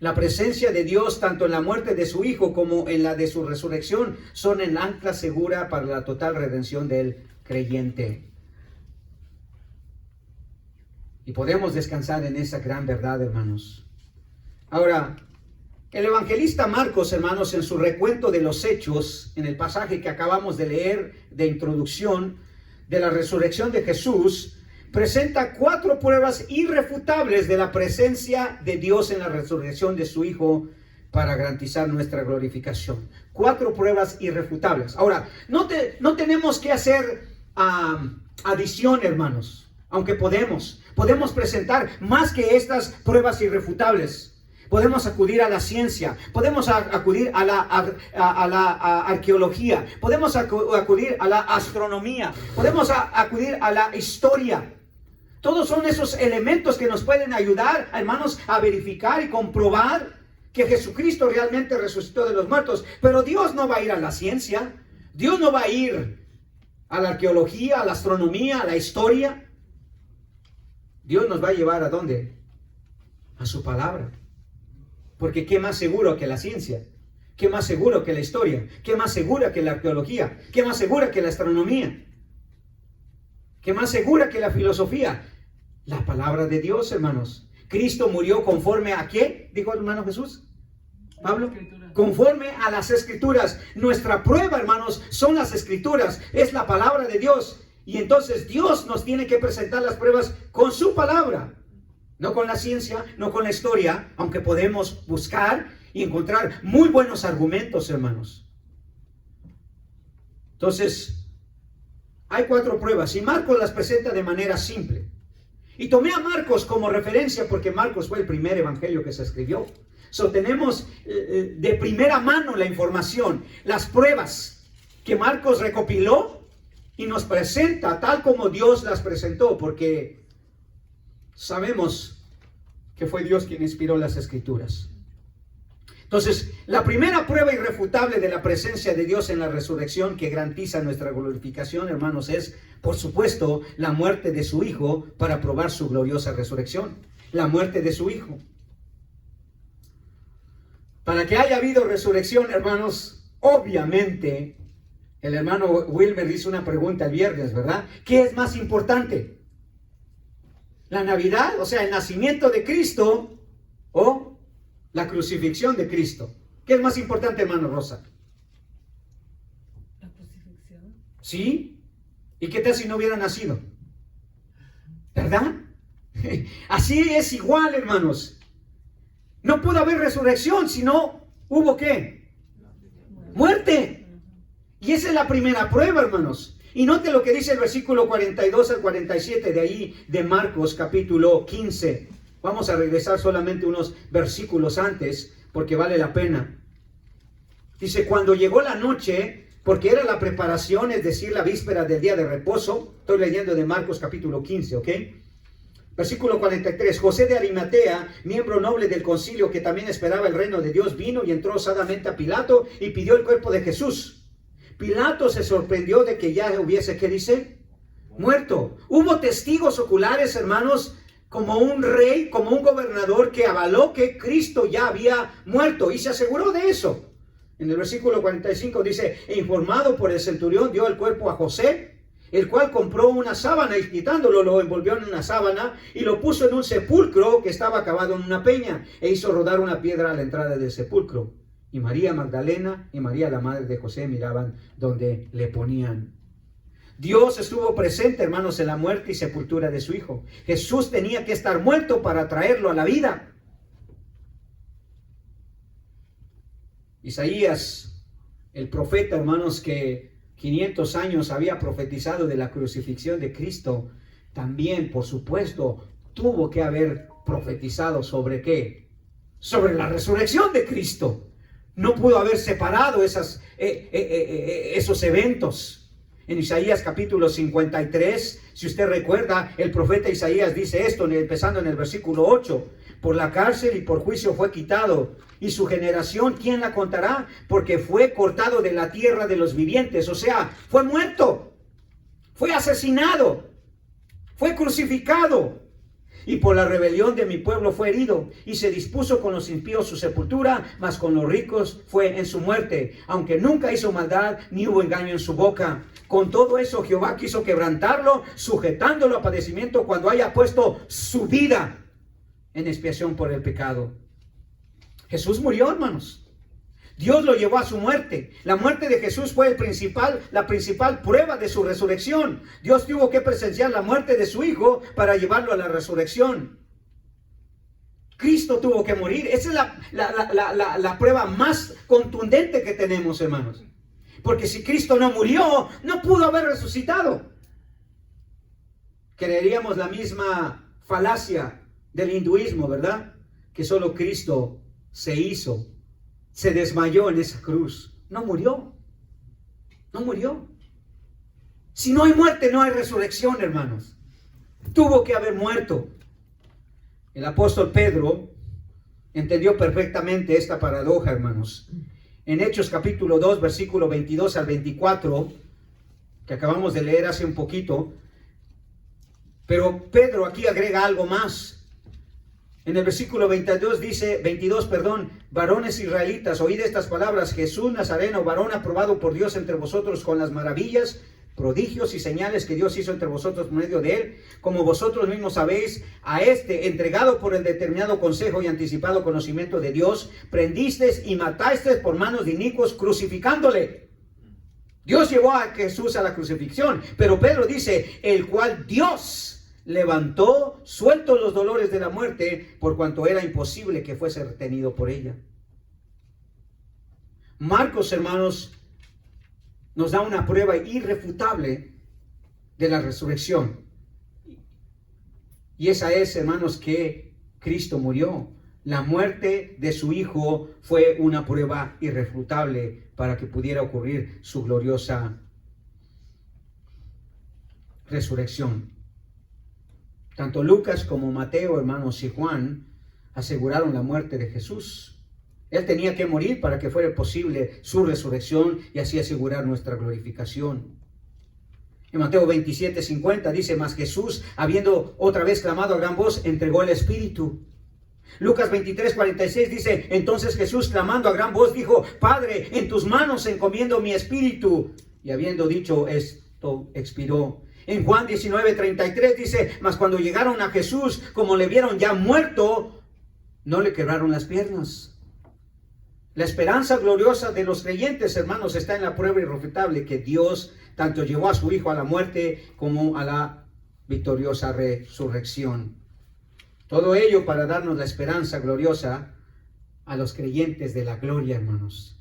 La presencia de Dios, tanto en la muerte de su Hijo como en la de su resurrección, son el ancla segura para la total redención del creyente. Y podemos descansar en esa gran verdad, hermanos. Ahora, el evangelista Marcos, hermanos, en su recuento de los hechos, en el pasaje que acabamos de leer de introducción de la resurrección de Jesús, presenta 4 pruebas irrefutables de la presencia de Dios en la resurrección de su Hijo para garantizar nuestra glorificación. 4 pruebas irrefutables. Ahora, no tenemos que hacer adición, hermanos. aunque podemos presentar más que estas pruebas irrefutables. Podemos acudir a la ciencia, podemos acudir a la arqueología, podemos acudir a la astronomía, podemos acudir a la historia. Todos son esos elementos que nos pueden ayudar, hermanos, a verificar y comprobar que Jesucristo realmente resucitó de los muertos. Pero Dios no va a ir a la ciencia, Dios no va a ir a la arqueología, a la astronomía, a la historia. Dios nos va a llevar ¿a dónde? A su palabra. Porque ¿qué más seguro que la ciencia? ¿Qué más seguro que la historia? ¿Qué más segura que la arqueología? ¿Qué más segura que la astronomía? ¿Qué más segura que la filosofía? La palabra de Dios, hermanos. Cristo murió conforme a ¿qué? Dijo el hermano Jesús. Pablo. Conforme a las Escrituras. Nuestra prueba, hermanos, son las Escrituras. Es la palabra de Dios. Y entonces Dios nos tiene que presentar las pruebas con su palabra. No con la ciencia, no con la historia, aunque podemos buscar y encontrar muy buenos argumentos, hermanos. Entonces, hay 4 pruebas y Marcos las presenta de manera simple. Y tomé a Marcos como referencia porque Marcos fue el primer evangelio que se escribió. Tenemos de primera mano la información, las pruebas que Marcos recopiló y nos presenta tal como Dios las presentó, porque sabemos que fue Dios quien inspiró las Escrituras. Entonces, la primera prueba irrefutable de la presencia de Dios en la resurrección que garantiza nuestra glorificación, hermanos, es, por supuesto, la muerte de su Hijo para probar su gloriosa resurrección. La muerte de su Hijo. Para que haya habido resurrección, hermanos, obviamente, el hermano Wilmer hizo una pregunta el viernes, ¿verdad? ¿Qué es más importante? ¿La Navidad, o sea, el nacimiento de Cristo, o la crucifixión de Cristo? ¿Qué es más importante, hermano Rosa? La crucifixión. ¿Sí? ¿Y qué tal si no hubiera nacido? ¿Verdad? Así es igual, hermanos. No pudo haber resurrección si no hubo ¿qué? Muerte. Y esa es la primera prueba, hermanos. Y note lo que dice el versículo 42 al 47 de ahí de Marcos capítulo 15. Vamos a regresar solamente unos versículos antes porque vale la pena. Dice, cuando llegó la noche, porque era la preparación, es decir, la víspera del día de reposo. Estoy leyendo de Marcos capítulo 15, ¿ok? Versículo 43, José de Arimatea, miembro noble del concilio que también esperaba el reino de Dios, vino y entró osadamente a Pilato y pidió el cuerpo de Jesús. Pilato se sorprendió de que ya hubiese, ¿qué dice? Muerto. Hubo testigos oculares, hermanos, como un rey, como un gobernador que avaló que Cristo ya había muerto y se aseguró de eso. En el versículo 45 dice, e informado por el centurión dio el cuerpo a José, el cual compró una sábana y quitándolo lo envolvió en una sábana y lo puso en un sepulcro que estaba cavado en una peña e hizo rodar una piedra a la entrada del sepulcro. Y María Magdalena y María la madre de José miraban donde le ponían. Dios estuvo presente, hermanos, en la muerte y sepultura de su Hijo. Jesús tenía que estar muerto para traerlo a la vida. Isaías, el profeta, hermanos, que 500 años había profetizado de la crucifixión de Cristo, también, por supuesto, tuvo que haber profetizado sobre ¿qué? Sobre la resurrección de Cristo. No pudo haber separado esos eventos. En Isaías capítulo 53, si usted recuerda, el profeta Isaías dice esto, empezando en el versículo 8. Por la cárcel y por juicio fue quitado, y su generación, ¿quién la contará? Porque fue cortado de la tierra de los vivientes, o sea, fue muerto, fue asesinado, fue crucificado. Y por la rebelión de mi pueblo fue herido, y se dispuso con los impíos su sepultura, mas con los ricos fue en su muerte, aunque nunca hizo maldad, ni hubo engaño en su boca. Con todo eso Jehová quiso quebrantarlo, sujetándolo a padecimiento cuando haya puesto su vida en expiación por el pecado. Jesús murió, hermanos. Dios lo llevó a su muerte. La muerte de Jesús fue la principal prueba de su resurrección. Dios tuvo que presenciar la muerte de su Hijo para llevarlo a la resurrección. Cristo tuvo que morir. Esa es la prueba más contundente que tenemos, hermanos. Porque si Cristo no murió, no pudo haber resucitado. creeríamos la misma falacia del hinduismo, ¿verdad? Que solo Cristo se desmayó en esa cruz. No murió. No murió. Si no hay muerte, no hay resurrección, hermanos. Tuvo que haber muerto. El apóstol Pedro entendió perfectamente esta paradoja, hermanos. En Hechos capítulo 2, versículo 22 al 24, que acabamos de leer hace un poquito, pero Pedro aquí agrega algo más. En el versículo 22 dice, varones israelitas, oíd estas palabras: Jesús Nazareno, varón aprobado por Dios entre vosotros con las maravillas, prodigios y señales que Dios hizo entre vosotros por medio de él, como vosotros mismos sabéis, a este, entregado por el determinado consejo y anticipado conocimiento de Dios, prendisteis y matasteis por manos de inicuos, crucificándole. Dios llevó a Jesús a la crucifixión, pero Pedro dice, el cual Dios levantó, suelto los dolores de la muerte, por cuanto era imposible que fuese retenido por ella. Marcos, hermanos, nos da una prueba irrefutable de la resurrección. Y esa es, hermanos, que Cristo murió. La muerte de su Hijo fue una prueba irrefutable para que pudiera ocurrir su gloriosa resurrección. Tanto Lucas como Mateo, hermanos, y Juan aseguraron la muerte de Jesús. Él tenía que morir para que fuera posible su resurrección y así asegurar nuestra glorificación. En Mateo 27:50 dice, mas Jesús, habiendo otra vez clamado a gran voz, entregó el Espíritu. Lucas 23:46 dice, entonces Jesús, clamando a gran voz, dijo, Padre, en tus manos encomiendo mi espíritu. Y habiendo dicho esto, expiró. En Juan 19:33 dice, mas cuando llegaron a Jesús, como le vieron ya muerto, no le quebraron las piernas. La esperanza gloriosa de los creyentes, hermanos, está en la prueba irrefutable que Dios tanto llevó a su Hijo a la muerte como a la victoriosa resurrección. Todo ello para darnos la esperanza gloriosa a los creyentes de la gloria, hermanos.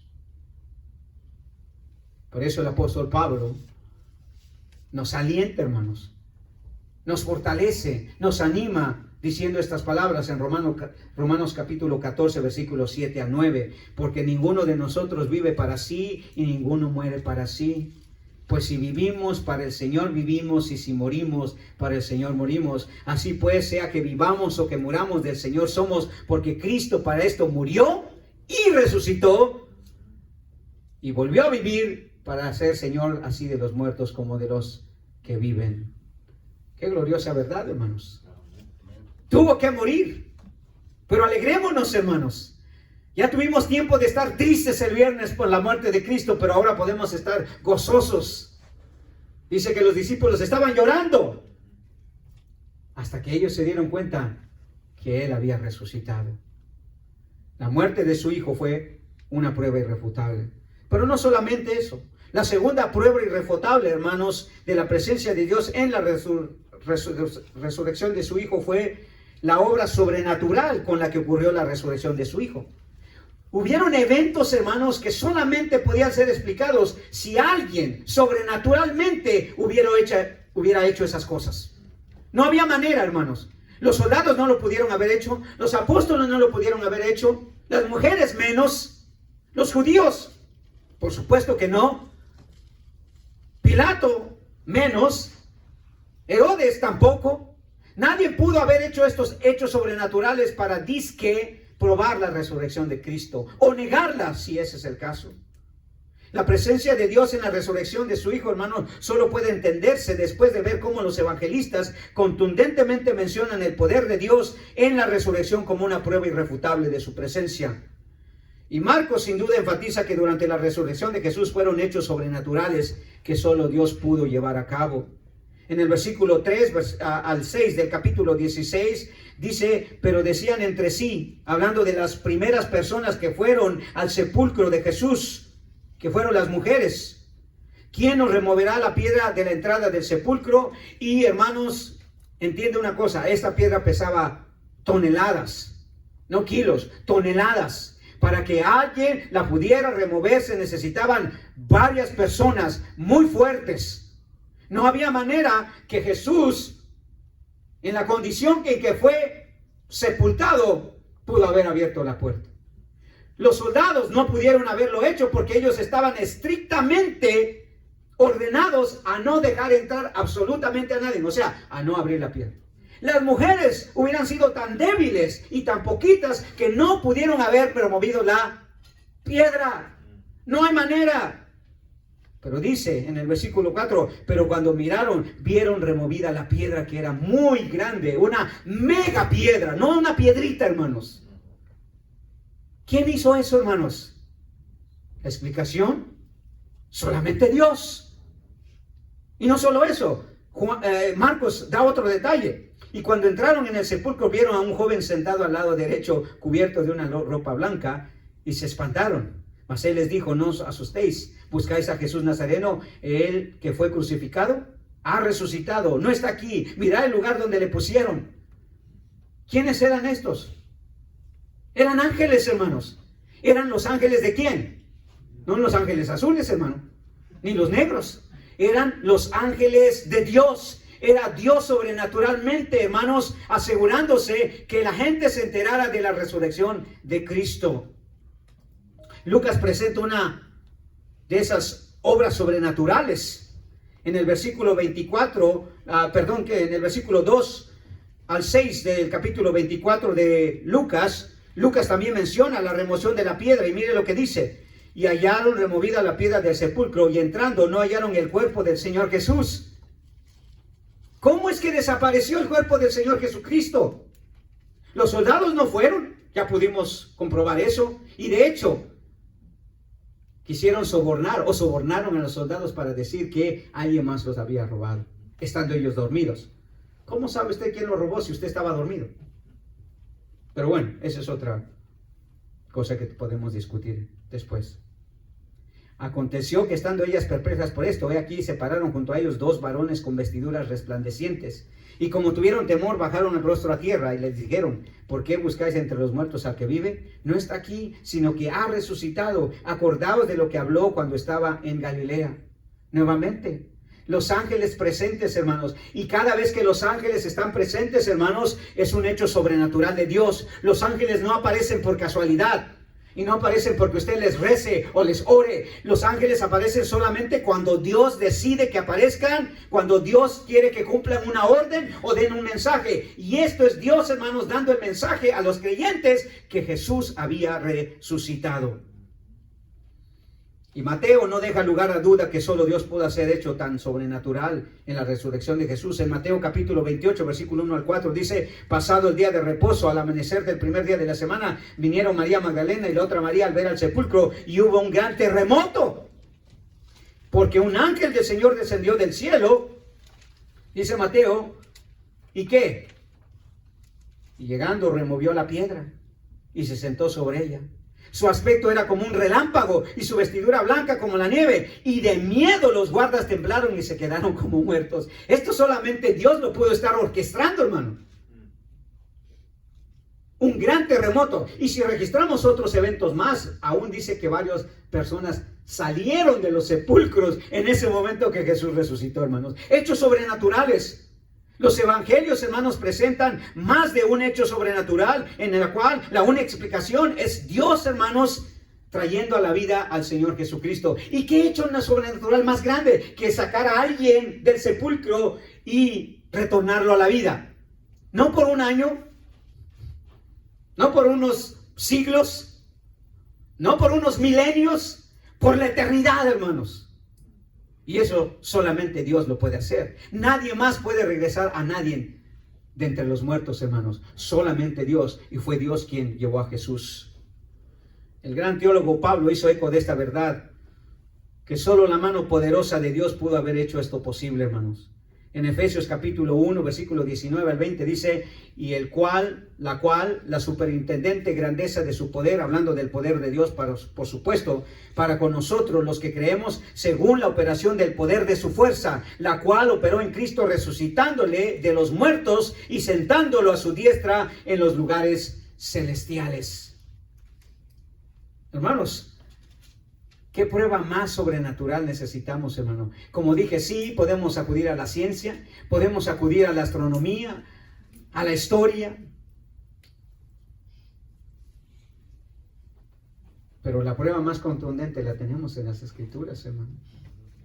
Por eso el apóstol Pablo nos alienta, hermanos, nos fortalece, nos anima, diciendo estas palabras en Romanos capítulo 14, versículos 7 a 9, porque ninguno de nosotros vive para sí y ninguno muere para sí. Pues si vivimos, para el Señor vivimos, y si morimos, para el Señor morimos. Así pues, sea que vivamos o que muramos, del Señor somos, porque Cristo para esto murió y resucitó y volvió a vivir para ser Señor así de los muertos como de los que viven. Qué gloriosa verdad, hermanos. Tuvo que morir, pero alegrémonos, hermanos. Ya tuvimos tiempo de estar tristes el viernes por la muerte de Cristo, pero ahora podemos estar gozosos. Dice que los discípulos estaban llorando hasta que ellos se dieron cuenta que Él había resucitado. La muerte de su Hijo fue una prueba irrefutable. Pero no solamente eso. La segunda prueba irrefutable, hermanos, de la presencia de Dios en la resurrección de su Hijo fue la obra sobrenatural con la que ocurrió la resurrección de su Hijo. Hubieron eventos, hermanos, que solamente podían ser explicados si alguien sobrenaturalmente hubiera hecho esas cosas. No había manera, hermanos. Los soldados no lo pudieron haber hecho, los apóstoles no lo pudieron haber hecho, las mujeres menos, los judíos, por supuesto que no, Pilato menos, Herodes tampoco. Nadie pudo haber hecho estos hechos sobrenaturales para disque probar la resurrección de Cristo o negarla, si ese es el caso. La presencia de Dios en la resurrección de su Hijo, hermano, solo puede entenderse después de ver cómo los evangelistas contundentemente mencionan el poder de Dios en la resurrección como una prueba irrefutable de su presencia. Y Marcos sin duda enfatiza que durante la resurrección de Jesús fueron hechos sobrenaturales que solo Dios pudo llevar a cabo. En el versículo 3 al 6 del capítulo 16 dice, pero decían entre sí, hablando de las primeras personas que fueron al sepulcro de Jesús, que fueron las mujeres, ¿quién nos removerá la piedra de la entrada del sepulcro? Y hermanos, entiende una cosa, esta piedra pesaba toneladas, no kilos, toneladas. Para que alguien la pudiera remover se necesitaban varias personas muy fuertes. No había manera que Jesús en la condición en que fue sepultado, pudo haber abierto la puerta. Los soldados no pudieron haberlo hecho porque ellos estaban estrictamente ordenados a no dejar entrar absolutamente a nadie, o sea, a no abrir la piedra. Las mujeres hubieran sido tan débiles y tan poquitas que no pudieron haber removido la piedra. No hay manera. Pero dice en el versículo 4, pero cuando miraron, vieron removida la piedra que era muy grande, una mega piedra, no una piedrita, hermanos. ¿Quién hizo eso, hermanos? ¿La explicación? Solamente Dios. Y no solo eso, Marcos da otro detalle. Y cuando entraron en el sepulcro, vieron a un joven sentado al lado derecho, cubierto de una ropa blanca, y se espantaron. Mas él les dijo, no os asustéis, buscáis a Jesús Nazareno, el que fue crucificado, ha resucitado, no está aquí, mirad el lugar donde le pusieron. ¿Quiénes eran estos? Eran ángeles, hermanos. ¿Eran los ángeles de quién? No los ángeles azules, hermano, ni los negros. Eran los ángeles de Dios. Era Dios sobrenaturalmente, hermanos, asegurándose que la gente se enterara de la resurrección de Cristo. Lucas presenta una de esas obras sobrenaturales en el versículo 24, en el versículo 2 al 6 del capítulo 24 de Lucas. Lucas también menciona la remoción de la piedra y mire lo que dice. Y hallaron removida la piedra del sepulcro y entrando no hallaron el cuerpo del Señor Jesús. ¿Cómo es que desapareció el cuerpo del Señor Jesucristo? Los soldados no fueron, ya pudimos comprobar eso, y de hecho quisieron sobornaron a los soldados para decir que alguien más los había robado, estando ellos dormidos. ¿Cómo sabe usted quién lo robó si usted estaba dormido? Pero bueno, esa es otra cosa que podemos discutir después. Aconteció que estando ellas perplejas por esto, he aquí se pararon junto a ellos dos varones con vestiduras resplandecientes. Y como tuvieron temor, bajaron el rostro a tierra y les dijeron, ¿por qué buscáis entre los muertos al que vive? No está aquí, sino que ha resucitado. Acordaos de lo que habló cuando estaba en Galilea. Nuevamente, los ángeles presentes, hermanos. Y cada vez que los ángeles están presentes, hermanos, es un hecho sobrenatural de Dios. Los ángeles no aparecen por casualidad. Y no aparecen porque usted les rece o les ore. Los ángeles aparecen solamente cuando Dios decide que aparezcan, cuando Dios quiere que cumplan una orden o den un mensaje. Y esto es Dios, hermanos, dando el mensaje a los creyentes que Jesús había resucitado. Y Mateo no deja lugar a duda que solo Dios pudo hacer hecho tan sobrenatural en la resurrección de Jesús. En Mateo capítulo 28, versículo 1 al 4, dice, pasado el día de reposo, al amanecer del primer día de la semana, vinieron María Magdalena y la otra María al ver al sepulcro, y hubo un gran terremoto, porque un ángel del Señor descendió del cielo, dice Mateo, ¿y qué? Y llegando removió la piedra y se sentó sobre ella. Su aspecto era como un relámpago y su vestidura blanca como la nieve. Y de miedo los guardas temblaron y se quedaron como muertos. Esto solamente Dios lo pudo estar orquestando, hermano. Un gran terremoto. Y si registramos otros eventos más, aún dice que varias personas salieron de los sepulcros en ese momento que Jesús resucitó, hermanos. Hechos sobrenaturales. Los evangelios, hermanos, presentan más de un hecho sobrenatural en el cual la única explicación es Dios, hermanos, trayendo a la vida al Señor Jesucristo. ¿Y qué hecho sobrenatural más grande que sacar a alguien del sepulcro y retornarlo a la vida? No por un año, no por unos siglos, no por unos milenios, por la eternidad, hermanos. Y eso solamente Dios lo puede hacer. Nadie más puede regresar a nadie de entre los muertos, hermanos. Solamente Dios. Y fue Dios quien llevó a Jesús. El gran teólogo Pablo hizo eco de esta verdad, que solo la mano poderosa de Dios pudo haber hecho esto posible, hermanos. En Efesios capítulo 1, versículo 19 al 20 dice, y la superintendente grandeza de su poder, hablando del poder de Dios, por supuesto, para con nosotros los que creemos, según la operación del poder de su fuerza, la cual operó en Cristo resucitándole de los muertos y sentándolo a su diestra en los lugares celestiales. Hermanos, ¿qué prueba más sobrenatural necesitamos, hermano? Como dije, sí, podemos acudir a la ciencia, podemos acudir a la astronomía, a la historia. Pero la prueba más contundente la tenemos en las Escrituras, hermano,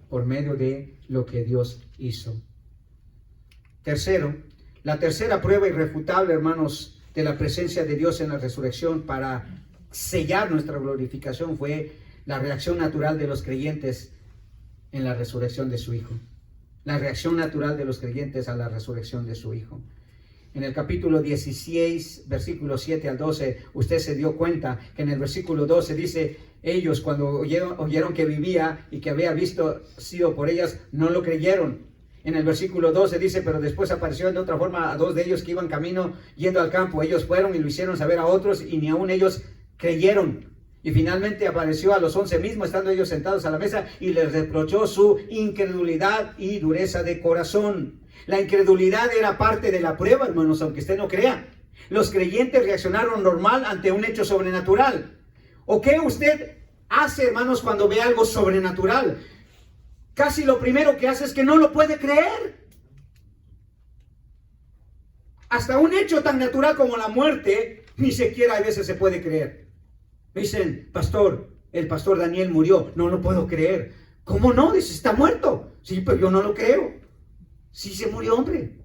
por medio de lo que Dios hizo. Tercero, la tercera prueba irrefutable, hermanos, de la presencia de Dios en la resurrección para sellar nuestra glorificación fue la reacción natural de los creyentes en la resurrección de su Hijo. La reacción natural de los creyentes a la resurrección de su Hijo. En el capítulo 16, versículos 7 al 12, usted se dio cuenta que en el versículo 12 dice, ellos cuando oyeron que vivía y que había sido por ellas, no lo creyeron. En el versículo 12 dice, pero después apareció de otra forma a dos de ellos que iban camino yendo al campo. Ellos fueron y lo hicieron saber a otros y ni aun ellos creyeron. Y finalmente apareció a los 11 mismos, estando ellos sentados a la mesa, y les reprochó su incredulidad y dureza de corazón. La incredulidad era parte de la prueba, hermanos, aunque usted no crea. Los creyentes reaccionaron normal ante un hecho sobrenatural. ¿O qué usted hace, hermanos, cuando ve algo sobrenatural? Casi lo primero que hace es que no lo puede creer. Hasta un hecho tan natural como la muerte, ni siquiera a veces se puede creer. Dicen, pastor, el pastor Daniel murió. No lo puedo creer. ¿Cómo no? Dice, está muerto. Sí, pero yo no lo creo. Sí se murió, hombre.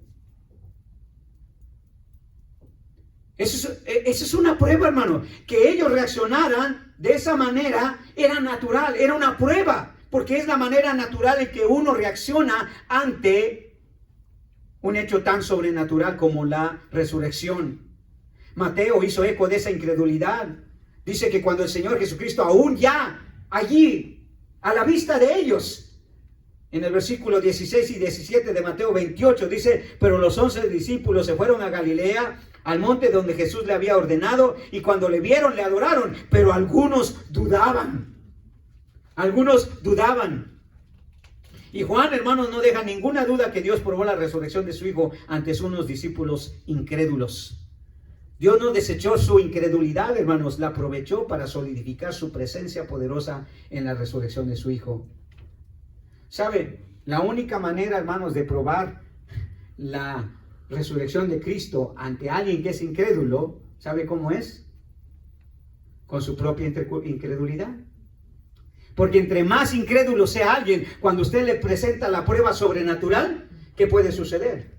Eso es una prueba, hermano. Que ellos reaccionaran de esa manera era natural, era una prueba. Porque es la manera natural en que uno reacciona ante un hecho tan sobrenatural como la resurrección. Mateo hizo eco de esa incredulidad. Dice que cuando el Señor Jesucristo, aún ya allí, a la vista de ellos, en el versículo 16 y 17 de Mateo 28, dice, pero los 11 discípulos se fueron a Galilea, al monte donde Jesús le había ordenado, y cuando le vieron, le adoraron, pero algunos dudaban. Algunos dudaban. Y Juan, hermanos, no deja ninguna duda que Dios probó la resurrección de su Hijo ante unos discípulos incrédulos. Dios no desechó su incredulidad, hermanos, la aprovechó para solidificar su presencia poderosa en la resurrección de su Hijo. ¿Sabe? La única manera, hermanos, de probar la resurrección de Cristo ante alguien que es incrédulo, ¿sabe cómo es? Con su propia incredulidad. Porque entre más incrédulo sea alguien, cuando usted le presenta la prueba sobrenatural, ¿qué puede suceder?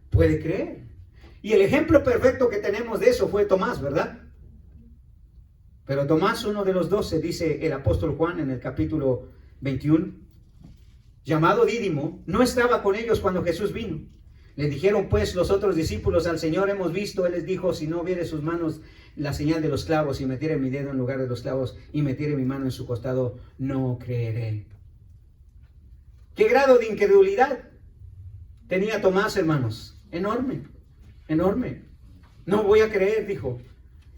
Puede creer. Y el ejemplo perfecto que tenemos de eso fue Tomás, ¿verdad? Pero Tomás, uno de los 12, dice el apóstol Juan en el capítulo 21, llamado Dídimo, no estaba con ellos cuando Jesús vino. Le dijeron pues los otros discípulos, al Señor hemos visto. Él les dijo, si no viere sus manos la señal de los clavos, y metiere mi dedo en lugar de los clavos, y metiere mi mano en su costado, no creeré. ¿Qué grado de incredulidad tenía Tomás, hermanos? Enorme. Enorme. No voy a creer, dijo.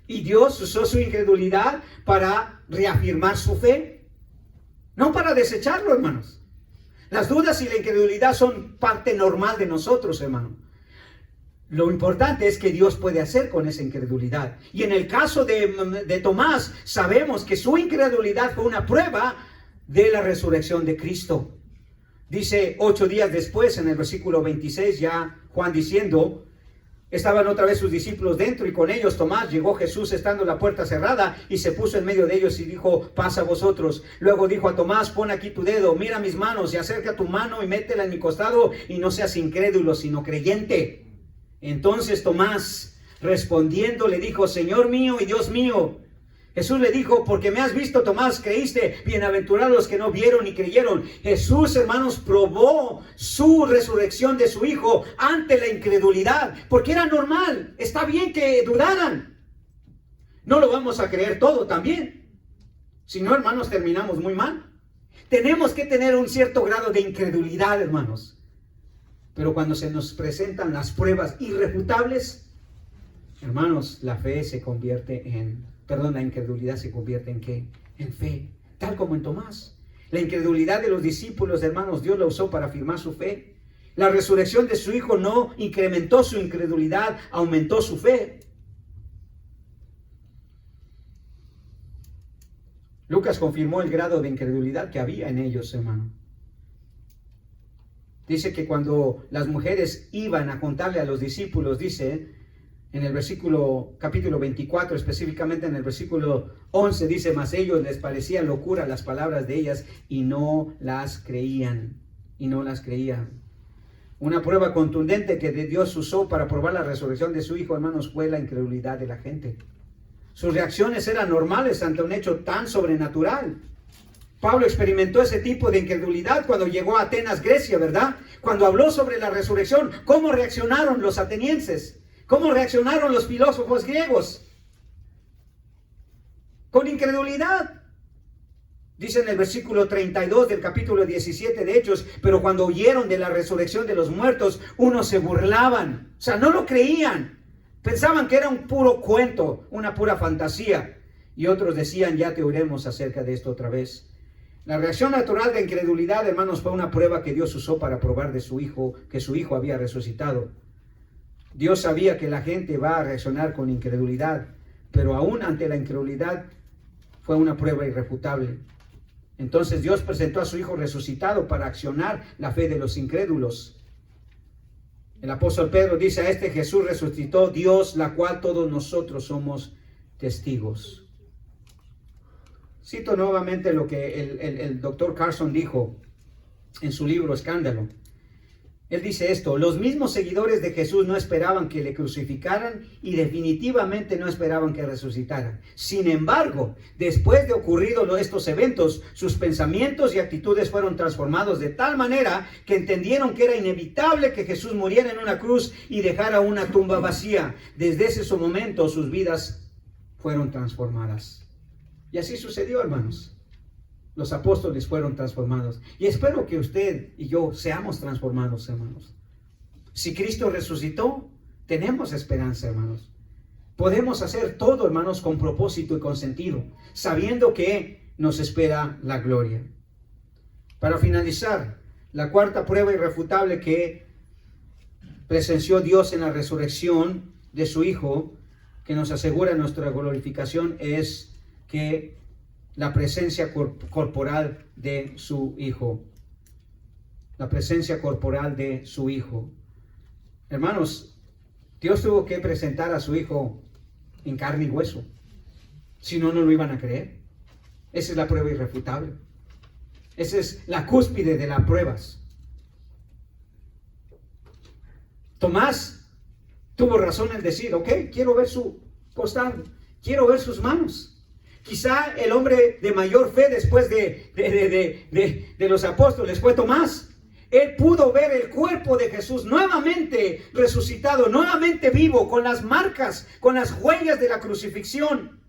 Y Dios usó su incredulidad para reafirmar su fe, no para desecharlo, hermanos. Las dudas y la incredulidad son parte normal de nosotros, hermano. Lo importante es que Dios puede hacer con esa incredulidad. Y en el caso de Tomás, sabemos que su incredulidad fue una prueba de la resurrección de Cristo. Dice 8 días después, en el versículo 26, ya Juan diciendo, estaban otra vez sus discípulos dentro y con ellos Tomás. Llegó Jesús estando la puerta cerrada y se puso en medio de ellos y dijo, pasa vosotros. Luego dijo a Tomás, pon aquí tu dedo, mira mis manos y acerca tu mano y métela en mi costado y no seas incrédulo sino creyente. Entonces Tomás respondiendo le dijo, Señor mío y Dios mío. Jesús le dijo, porque me has visto, Tomás, creíste. Bienaventurados los que no vieron y creyeron. Jesús, hermanos, probó su resurrección de su Hijo ante la incredulidad, porque era normal. Está bien que dudaran. No lo vamos a creer todo también. Si no, hermanos, terminamos muy mal. Tenemos que tener un cierto grado de incredulidad, hermanos. Pero cuando se nos presentan las pruebas irrefutables, hermanos, la incredulidad se convierte en ¿qué? En fe, tal como en Tomás. La incredulidad de los discípulos, hermanos, Dios la usó para afirmar su fe. La resurrección de su Hijo no incrementó su incredulidad, aumentó su fe. Lucas confirmó el grado de incredulidad que había en ellos, hermano. Dice que cuando las mujeres iban a contarle a los discípulos, dice en el capítulo 24, específicamente en el versículo 11, dice, mas ellos les parecía locura las palabras de ellas y no las creían. Y no las creían. Una prueba contundente que Dios usó para probar la resurrección de su Hijo, hermanos, fue la incredulidad de la gente. Sus reacciones eran normales ante un hecho tan sobrenatural. Pablo experimentó ese tipo de incredulidad cuando llegó a Atenas, Grecia, ¿verdad? Cuando habló sobre la resurrección, ¿cómo reaccionaron los atenienses? ¿Cómo reaccionaron los filósofos griegos? Con incredulidad. Dice en el versículo 32 del capítulo 17 de Hechos, pero cuando oyeron de la resurrección de los muertos, unos se burlaban. O sea, no lo creían. Pensaban que era un puro cuento, una pura fantasía. Y otros decían, ya te oiremos acerca de esto otra vez. La reacción natural de incredulidad, hermanos, fue una prueba que Dios usó para probar de su Hijo, que su Hijo había resucitado. Dios sabía que la gente va a reaccionar con incredulidad, pero aún ante la incredulidad fue una prueba irrefutable. Entonces Dios presentó a su Hijo resucitado para accionar la fe de los incrédulos. El apóstol Pedro dice, a este Jesús resucitó Dios, la cual todos nosotros somos testigos. Cito nuevamente lo que el doctor Carson dijo en su libro Escándalo. Él dice esto, los mismos seguidores de Jesús no esperaban que le crucificaran y definitivamente no esperaban que resucitara. Sin embargo, después de ocurridos estos eventos, sus pensamientos y actitudes fueron transformados de tal manera que entendieron que era inevitable que Jesús muriera en una cruz y dejara una tumba vacía. Desde ese momento sus vidas fueron transformadas. Y así sucedió, hermanos. Los apóstoles fueron transformados. Y espero que usted y yo seamos transformados, hermanos. Si Cristo resucitó, tenemos esperanza, hermanos. Podemos hacer todo, hermanos, con propósito y con sentido, sabiendo que nos espera la gloria. Para finalizar, la cuarta prueba irrefutable que presenció Dios en la resurrección de su Hijo, que nos asegura nuestra glorificación, es que la presencia corporal de su Hijo. La presencia corporal de su Hijo. Hermanos, Dios tuvo que presentar a su Hijo en carne y hueso. Si no, no lo iban a creer. Esa es la prueba irrefutable. Esa es la cúspide de las pruebas. Tomás tuvo razón en decir, ok, quiero ver su costado, quiero ver sus manos. Quizá el hombre de mayor fe después de los apóstoles fue Tomás. Él pudo ver el cuerpo de Jesús nuevamente resucitado, nuevamente vivo, con las marcas, con las huellas de la crucifixión.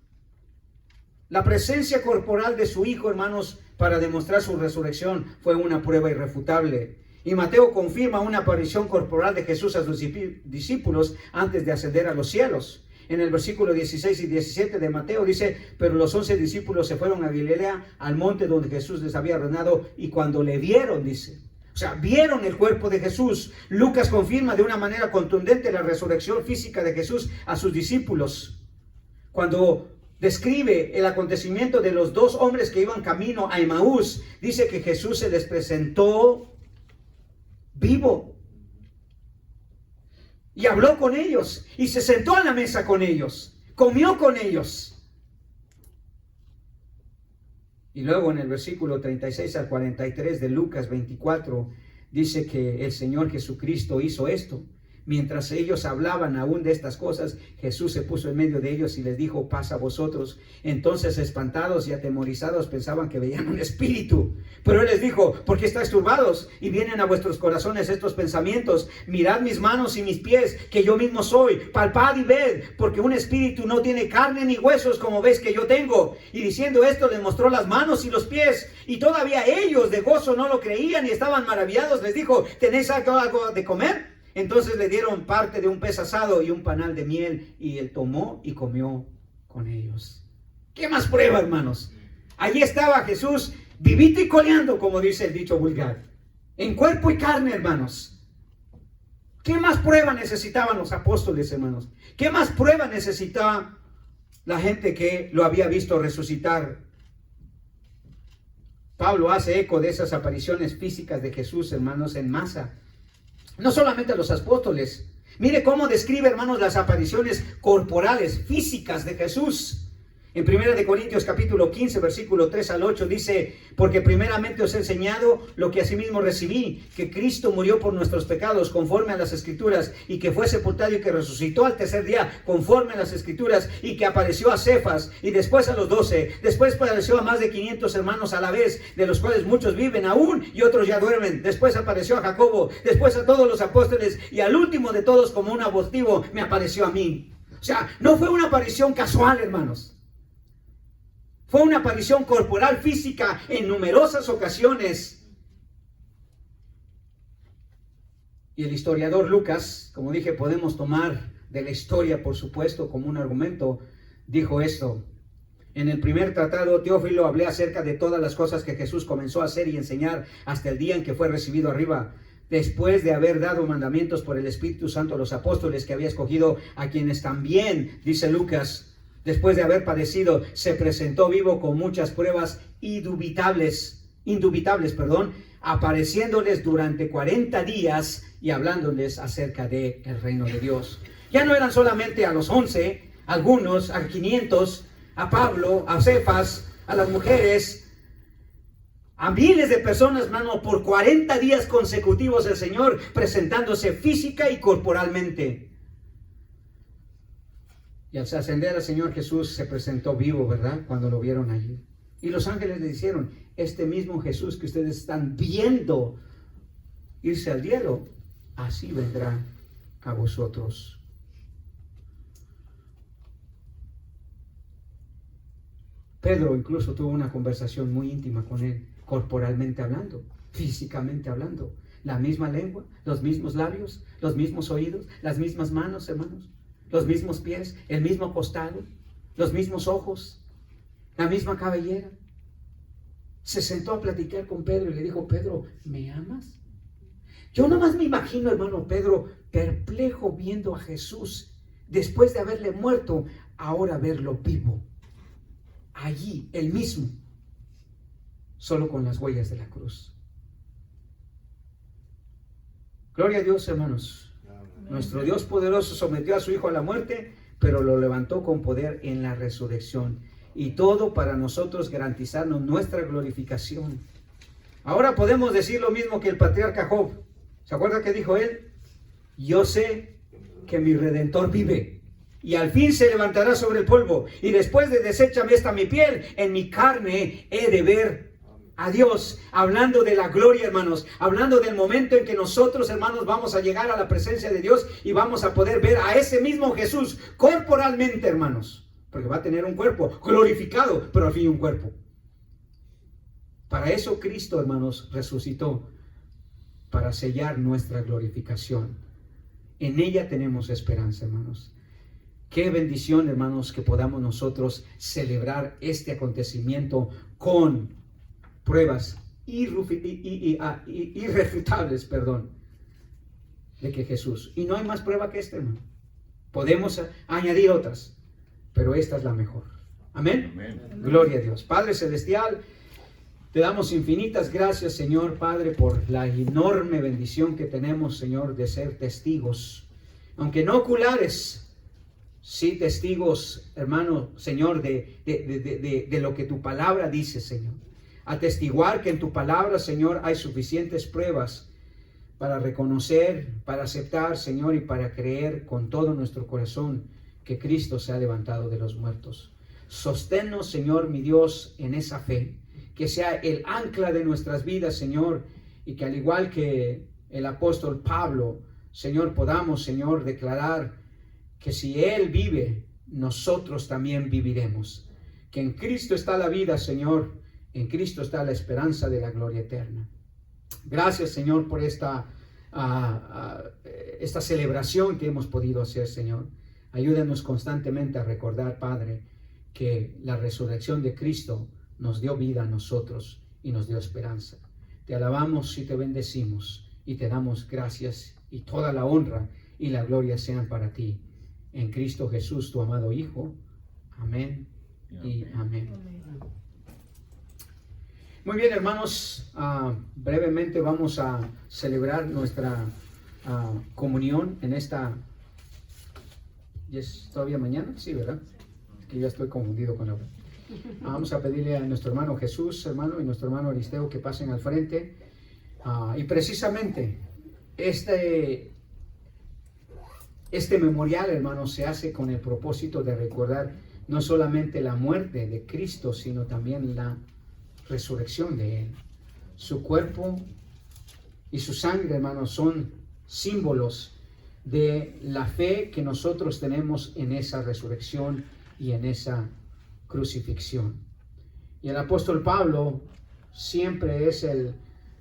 La presencia corporal de su Hijo, hermanos, para demostrar su resurrección fue una prueba irrefutable. Y Mateo confirma una aparición corporal de Jesús a sus discípulos antes de ascender a los cielos. En el versículo 16 y 17 de Mateo dice, pero los 11 discípulos se fueron a Galilea, al monte donde Jesús les había ordenado, y cuando le vieron, dice, o sea, vieron el cuerpo de Jesús. Lucas confirma de una manera contundente la resurrección física de Jesús a sus discípulos. Cuando describe el acontecimiento de los dos hombres que iban camino a Emaús, dice que Jesús se les presentó vivo. Y habló con ellos, y se sentó a la mesa con ellos, comió con ellos. Y luego en el versículo 36 al 43 de Lucas 24, dice que el Señor Jesucristo hizo esto. Mientras ellos hablaban aún de estas cosas, Jesús se puso en medio de ellos y les dijo, paz a vosotros. Entonces, espantados y atemorizados, pensaban que veían un espíritu. Pero Él les dijo, ¿por qué estáis turbados? Y vienen a vuestros corazones estos pensamientos. Mirad mis manos y mis pies, que yo mismo soy. Palpad y ved, porque un espíritu no tiene carne ni huesos, como veis que yo tengo. Y diciendo esto, les mostró las manos y los pies. Y todavía ellos de gozo no lo creían y estaban maravillados. Les dijo, ¿tenéis algo de comer? Entonces le dieron parte de un pez asado y un panal de miel, y él tomó y comió con ellos. ¿Qué más prueba, hermanos? Allí estaba Jesús, vivito y coleando, como dice el dicho vulgar, en cuerpo y carne, hermanos. ¿Qué más prueba necesitaban los apóstoles, hermanos? ¿Qué más prueba necesitaba la gente que lo había visto resucitar? Pablo hace eco de esas apariciones físicas de Jesús, hermanos, en masa. No solamente a los apóstoles. Mire cómo describe, hermanos, las apariciones corporales, físicas de Jesús. En 1 Corintios capítulo 15, versículo 3 al 8 dice: porque primeramente os he enseñado lo que asimismo recibí, que Cristo murió por nuestros pecados conforme a las Escrituras, y que fue sepultado y que resucitó al tercer día conforme a las Escrituras, y que apareció a Cefas y después a los 12, después apareció a más de 500 hermanos a la vez, de los cuales muchos viven aún y otros ya duermen. Después apareció a Jacobo, después a todos los apóstoles, y al último de todos, como un abortivo, me apareció a mí. O sea, no fue una aparición casual, hermanos. Fue una aparición corporal física en numerosas ocasiones. Y el historiador Lucas, como dije, podemos tomar de la historia, por supuesto, como un argumento, dijo esto: en el primer tratado, Teófilo, hablé acerca de todas las cosas que Jesús comenzó a hacer y enseñar hasta el día en que fue recibido arriba, después de haber dado mandamientos por el Espíritu Santo a los apóstoles que había escogido, a quienes también, dice Lucas, después de haber padecido, se presentó vivo con muchas pruebas indubitables, apareciéndoles durante 40 días y hablándoles acerca del reino de Dios. Ya no eran solamente a los 11, algunos, a 500, a Pablo, a Cefas, a las mujeres, a miles de personas, hermano, por 40 días consecutivos el Señor presentándose física y corporalmente. Y al ascender al Señor Jesús se presentó vivo, ¿verdad? Cuando lo vieron allí. Y los ángeles le dijeron: este mismo Jesús que ustedes están viendo irse al cielo, así vendrá a vosotros. Pedro incluso tuvo una conversación muy íntima con él, corporalmente hablando, físicamente hablando. La misma lengua, los mismos labios, los mismos oídos, las mismas manos, hermanos. Los mismos pies, el mismo costado, los mismos ojos, la misma cabellera. Se sentó a platicar con Pedro y le dijo: Pedro, ¿me amas? Yo nomás me imagino, hermano, Pedro perplejo viendo a Jesús después de haberle muerto, ahora verlo vivo. Allí, el mismo, solo con las huellas de la cruz. Gloria a Dios, hermanos. Nuestro Dios poderoso sometió a su Hijo a la muerte, pero lo levantó con poder en la resurrección. Y todo para nosotros garantizarnos nuestra glorificación. Ahora podemos decir lo mismo que el patriarca Job. ¿Se acuerda que dijo él? Yo sé que mi Redentor vive, y al fin se levantará sobre el polvo. Y después de deséchame esta mi piel, en mi carne he de ver a Dios. Hablando de la gloria, hermanos, hablando del momento en que nosotros, hermanos, vamos a llegar a la presencia de Dios y vamos a poder ver a ese mismo Jesús corporalmente, hermanos, porque va a tener un cuerpo glorificado, pero al fin un cuerpo. Para eso Cristo, hermanos, resucitó, para sellar nuestra glorificación. En ella tenemos esperanza, hermanos. Qué bendición, hermanos, que podamos nosotros celebrar este acontecimiento con pruebas irrefutables, de que Jesús. Y no hay más prueba que esta, hermano. Podemos añadir otras, pero esta es la mejor. Amén. Amén. Gloria a Dios. Padre Celestial, te damos infinitas gracias, Señor Padre, por la enorme bendición que tenemos, Señor, de ser testigos, aunque no oculares, sí testigos, hermano, Señor, de lo que tu palabra dice, Señor. Atestiguar que en tu palabra, Señor, hay suficientes pruebas para reconocer, para aceptar, Señor, y para creer con todo nuestro corazón que Cristo se ha levantado de los muertos. Sosténnos, Señor, mi Dios, en esa fe, que sea el ancla de nuestras vidas, Señor, y que al igual que el apóstol Pablo, Señor, podamos, Señor, declarar que si Él vive, nosotros también viviremos. Que en Cristo está la vida, Señor. En Cristo está la esperanza de la gloria eterna. Gracias, Señor, por esta celebración que hemos podido hacer, Señor. Ayúdanos constantemente a recordar, Padre, que la resurrección de Cristo nos dio vida a nosotros y nos dio esperanza. Te alabamos y te bendecimos y te damos gracias, y toda la honra y la gloria sean para ti. En Cristo Jesús, tu amado Hijo. Amén y amén. Muy bien, hermanos, brevemente vamos a celebrar nuestra comunión en esta... ¿Y es todavía mañana? Sí, ¿verdad? Es que ya estoy confundido con la hora. Vamos a pedirle a nuestro hermano Jesús, hermano, y nuestro hermano Aristeo que pasen al frente. Y precisamente este memorial, hermanos, se hace con el propósito de recordar no solamente la muerte de Cristo, sino también la resurrección de Él. Su cuerpo y su sangre, hermanos, son símbolos de la fe que nosotros tenemos en esa resurrección y en esa crucifixión. Y el apóstol Pablo siempre es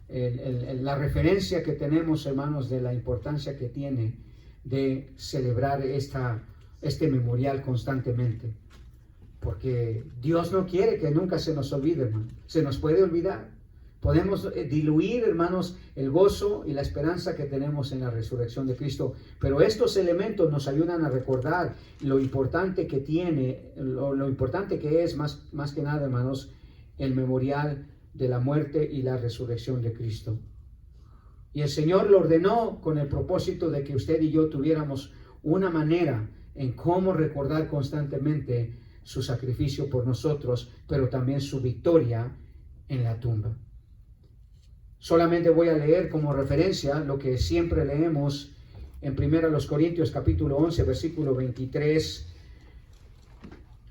la referencia que tenemos, hermanos, de la importancia que tiene de celebrar este memorial constantemente. Porque Dios no quiere que nunca se nos olvide, hermano. Se nos puede olvidar. Podemos diluir, hermanos, el gozo y la esperanza que tenemos en la resurrección de Cristo. Pero estos elementos nos ayudan a recordar lo importante que tiene, lo importante que es, más que nada, hermanos, el memorial de la muerte y la resurrección de Cristo. Y el Señor lo ordenó con el propósito de que usted y yo tuviéramos una manera en cómo recordar constantemente su sacrificio por nosotros, pero también su victoria en la tumba. Solamente voy a leer como referencia lo que siempre leemos en 1 Corintios capítulo 11, versículo 23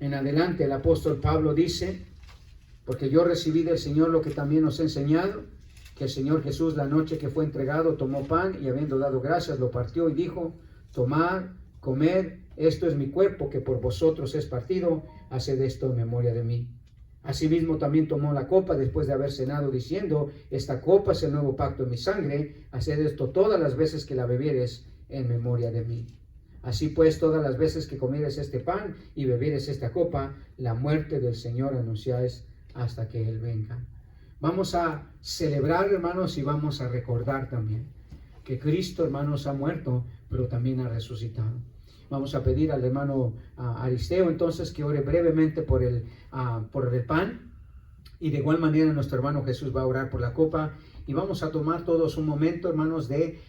en adelante. El apóstol Pablo dice: porque yo recibí del Señor lo que también os he enseñado, que el Señor Jesús, la noche que fue entregado, tomó pan y habiendo dado gracias, lo partió y dijo: tomad, comed, esto es mi cuerpo que por vosotros es partido, haced esto en memoria de mí. Asimismo también tomó la copa después de haber cenado, diciendo: esta copa es el nuevo pacto en mi sangre, haced esto todas las veces que la bebieres en memoria de mí. Así pues, todas las veces que comieres este pan y bebieres esta copa, la muerte del Señor anunciáis hasta que Él venga. Vamos a celebrar, hermanos, y vamos a recordar también que Cristo, hermanos, ha muerto, pero también ha resucitado. Vamos a pedir al hermano Aristeo entonces que ore brevemente por el pan, y de igual manera nuestro hermano Jesús va a orar por la copa, y vamos a tomar todos un momento, hermanos, de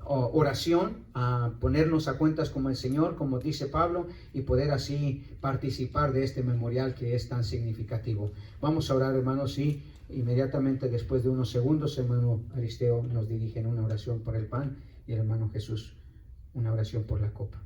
oración, a ponernos a cuentas como el Señor, como dice Pablo, y poder así participar de este memorial que es tan significativo. Vamos a orar, hermanos, y inmediatamente después de unos segundos, el hermano Aristeo nos dirige en una oración por el pan y el hermano Jesús una oración por la copa.